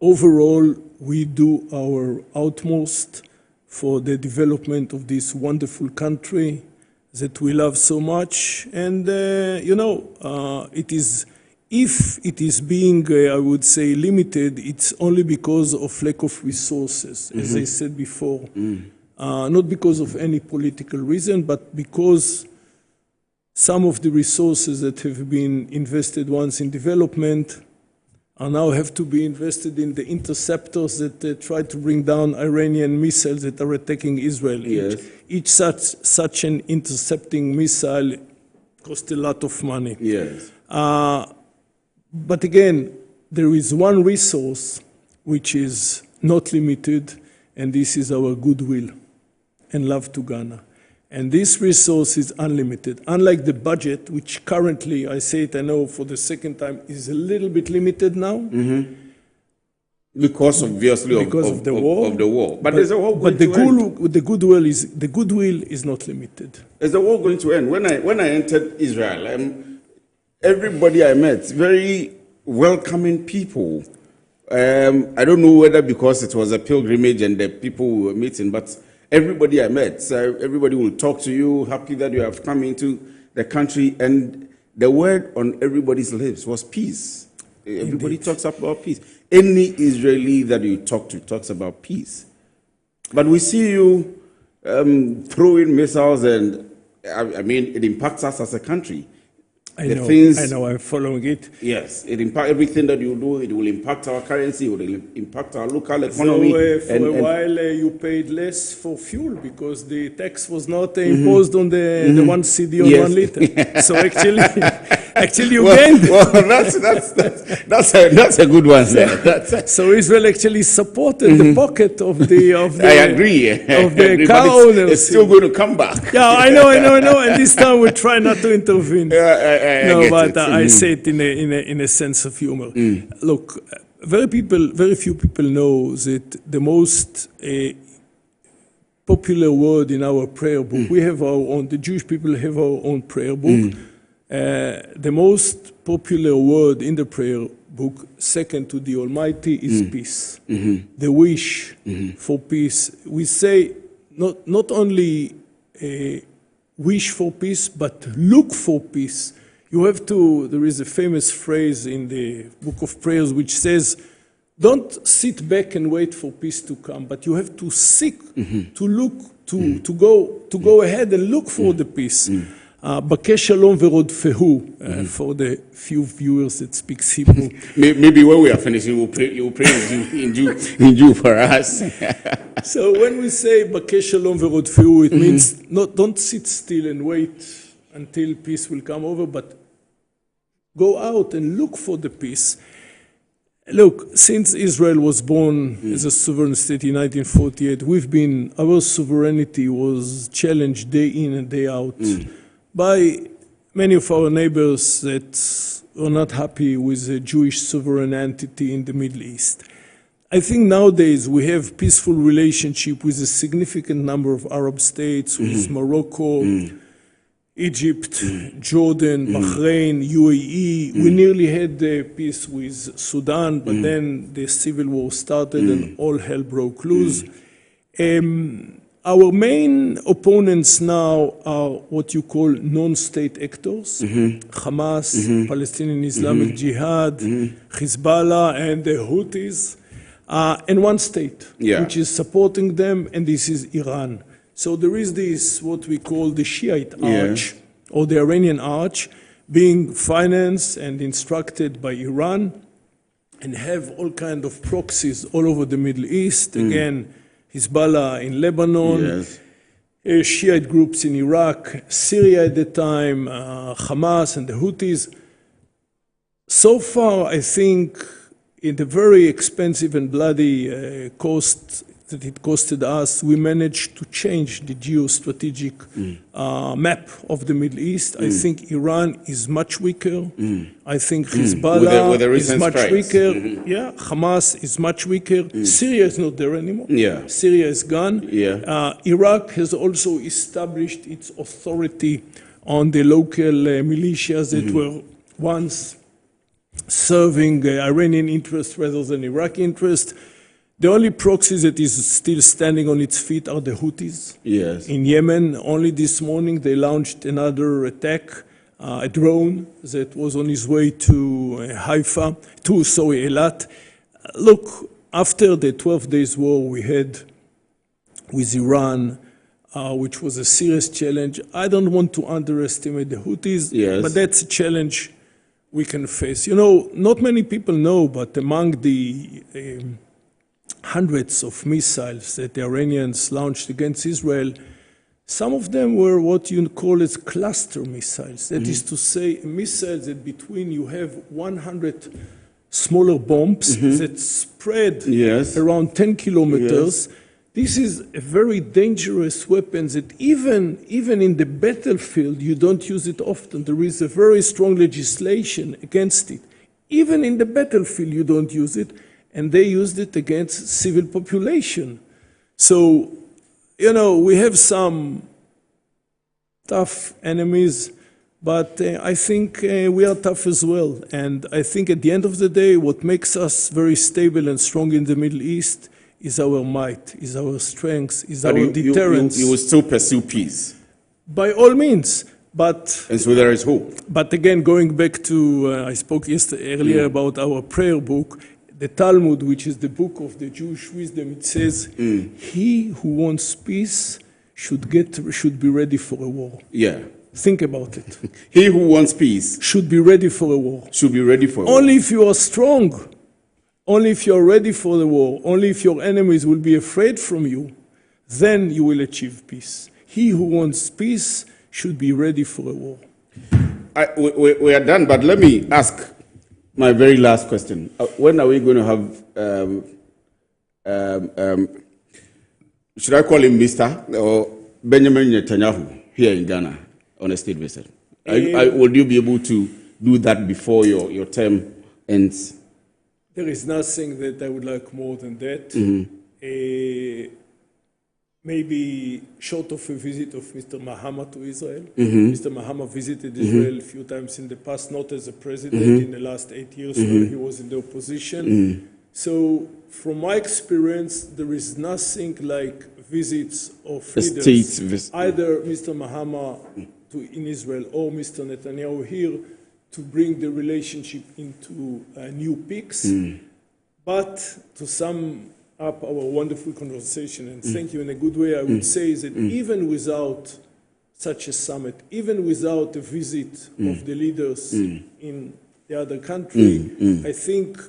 Overall, we do our utmost for the development of this wonderful country that we love so much. And, if it is being, I would say, limited, it's only because of lack of resources, as I said before. Not because of any political reason, but because some of the resources that have been invested once in development are now have to be invested in the interceptors that try to bring down Iranian missiles that are attacking Israel. Each such an intercepting missile costs a lot of money. But again, there is one resource which is not limited, and this is our goodwill and love to Ghana. And this resource is unlimited. Unlike the budget, which currently, I say it, I know for the second time, is a little bit limited now. Because obviously of the war. But there's a war going to end. The goodwill is not limited. Is the war going to end? When I entered Israel, everybody I met, very welcoming people. I don't know whether because it was a pilgrimage and the people we were meeting, but everybody I met, everybody will talk to you, happy that you have come into the country, and the word on everybody's lips was peace. Everybody talks about peace. Any Israeli that you talk to talks about peace. But we see you throwing missiles, and I mean, it impacts us as a country. I know, I'm following it. Yes, it impacts everything that you do. It will impact our currency, it will impact our local economy. So for a while, you paid less for fuel because the tax was not imposed on the 1 cedi on 1 liter. So actually you gained. Well, that's a good one, sir. So Israel actually supported the pocket of the I agree. Of the car owners. It's still going to come back. Yeah, I know. And this time we try not to intervene. I say it in a sense of humor. Look, very few people know that the most popular word in our prayer book, we have our own, the Jewish people have our own prayer book. The most popular word in the prayer book, second to the Almighty, is peace. The wish for peace. We say not only wish for peace, but look for peace. You have to, there is a famous phrase in the Book of Prayers which says, don't sit back and wait for peace to come, but you have to seek, to look, to go ahead and look for the peace. Bakesh shalom verodfehu, for the few viewers that speaks Hebrew. Maybe when we are finished, you will pray in Jew for us. So when we say Bakesh shalom verodfehu, it means don't sit still and wait until peace will come over, but go out and look for the peace. Look, since Israel was born as a sovereign state in 1948, our sovereignty was challenged day in and day out by many of our neighbors that were not happy with the Jewish sovereign entity in the Middle East. I think nowadays we have peaceful relationship with a significant number of Arab states, with Morocco, Egypt, Jordan, Bahrain, UAE. We nearly had peace with Sudan, but then the civil war started and all hell broke loose. Our main opponents now are what you call non-state actors, Hamas, Palestinian Islamic Jihad, Hezbollah, and the Houthis, and one state, which is supporting them, and this is Iran. So there is this, what we call the Shiite Arch, or the Iranian Arch, being financed and instructed by Iran, and have all kind of proxies all over the Middle East. Again, Hezbollah in Lebanon, Shiite groups in Iraq, Syria at the time, Hamas and the Houthis. So far, I think, in the very expensive and bloody cost that it costed us, we managed to change the geostrategic map of the Middle East. I think Iran is much weaker. I think Hezbollah with the is much strikes. weaker. Hamas is much weaker. Syria is not there anymore. Syria is gone. Iraq has also established its authority on the local militias that were once serving Iranian interests rather than Iraqi interests. The only proxy that is still standing on its feet are the Houthis. In Yemen, only this morning they launched another attack, a drone that was on its way to Eilat. Look, after the 12 days war we had with Iran, which was a serious challenge, I don't want to underestimate the Houthis, but that's a challenge we can face. You know, not many people know, but among the hundreds of missiles that the Iranians launched against Israel, some of them were what you call as cluster missiles. That is to say, missiles that between you have 100 smaller bombs that spread around 10 kilometers. This is a very dangerous weapon that even in the battlefield, you don't use it often. There is a very strong legislation against it. Even in the battlefield, you don't use it. And they used it against civil population. So, you know, we have some tough enemies, but I think we are tough as well. And I think at the end of the day, what makes us very stable and strong in the Middle East is our might, is our strength, is our deterrence. You will still pursue peace? By all means. And so there is hope. But again, going back to, I spoke earlier about our prayer book, the Talmud, which is the book of the Jewish wisdom, it says, he who wants peace should be ready for a war. Think about it. He who wants peace should be ready for a war. Should be ready for a war. Only if you are strong, only if you are ready for the war, only if your enemies will be afraid from you, then you will achieve peace. He who wants peace should be ready for a war. We are done, but let me ask my very last question. When are we going to have, should I call him Mr. or Benjamin Netanyahu here in Ghana on a state visit? Will you be able to do that before your term ends? There is nothing that I would like more than that. Maybe short of a visit of Mr. Mahama to Israel. Mr. Mahama visited Israel a few times in the past, not as a president in the last 8 years when he was in the opposition. So from my experience, there is nothing like visits of leaders, either Mr. Mahama in Israel or Mr. Netanyahu here, to bring the relationship into new peaks. But to sum up our wonderful conversation, and thank you in a good way, I would say that even without such a summit, even without a visit of the leaders in the other country, I think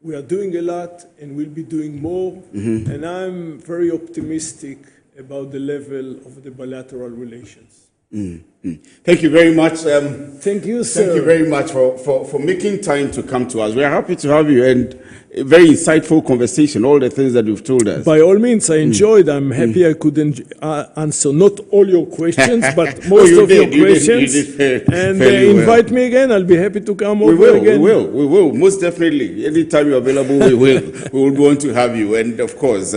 we are doing a lot and we'll be doing more. And I'm very optimistic about the level of the bilateral relations. Thank you very much. Thank you, sir. Thank you very much for making time to come to us. We are happy to have you, and a very insightful conversation, all the things that you've told us. By all means, I enjoyed. I'm happy I could answer not all your questions, but most of your questions. And invite me again. I'll be happy to come over again. We will. Most definitely. Anytime you're available, we will. We will want to have you. And of course,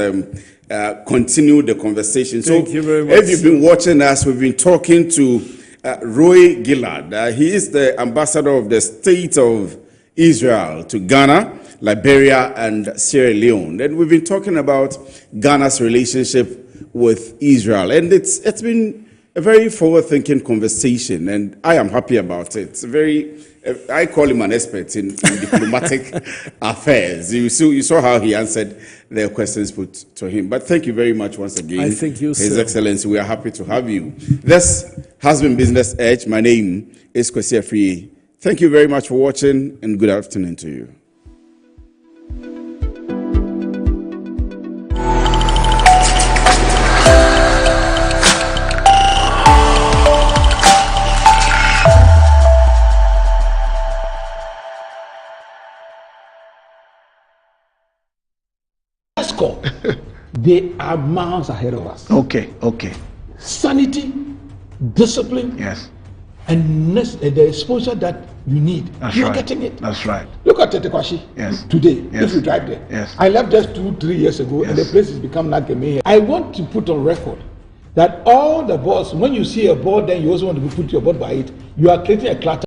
continue the conversation. Thank you very much. If you've been watching us, we've been talking to Roy Gillard. He is the ambassador of the State of Israel to Ghana, Liberia, and Sierra Leone. And we've been talking about Ghana's relationship with Israel. And it's been a very forward-thinking conversation, and I am happy about it. It's I call him an expert in diplomatic affairs. You saw how he answered the questions put to him. But thank you very much once again. I thank you, His sir. Excellency, we are happy to have you. This has been Business Edge. My name is Kwesi Afriyie. Thank you very much for watching, and good afternoon to you. They are miles ahead of us. Okay. Sanity, discipline, yes, and the exposure that you need. You're getting it. That's right. Look at Tetekwashi today. If you drive there. Yes. I left just 2-3 years ago, and the place has become like a mayhem. I want to put on record that all the boards, when you see a board, then you also want to put your board by it. You are creating a clutter.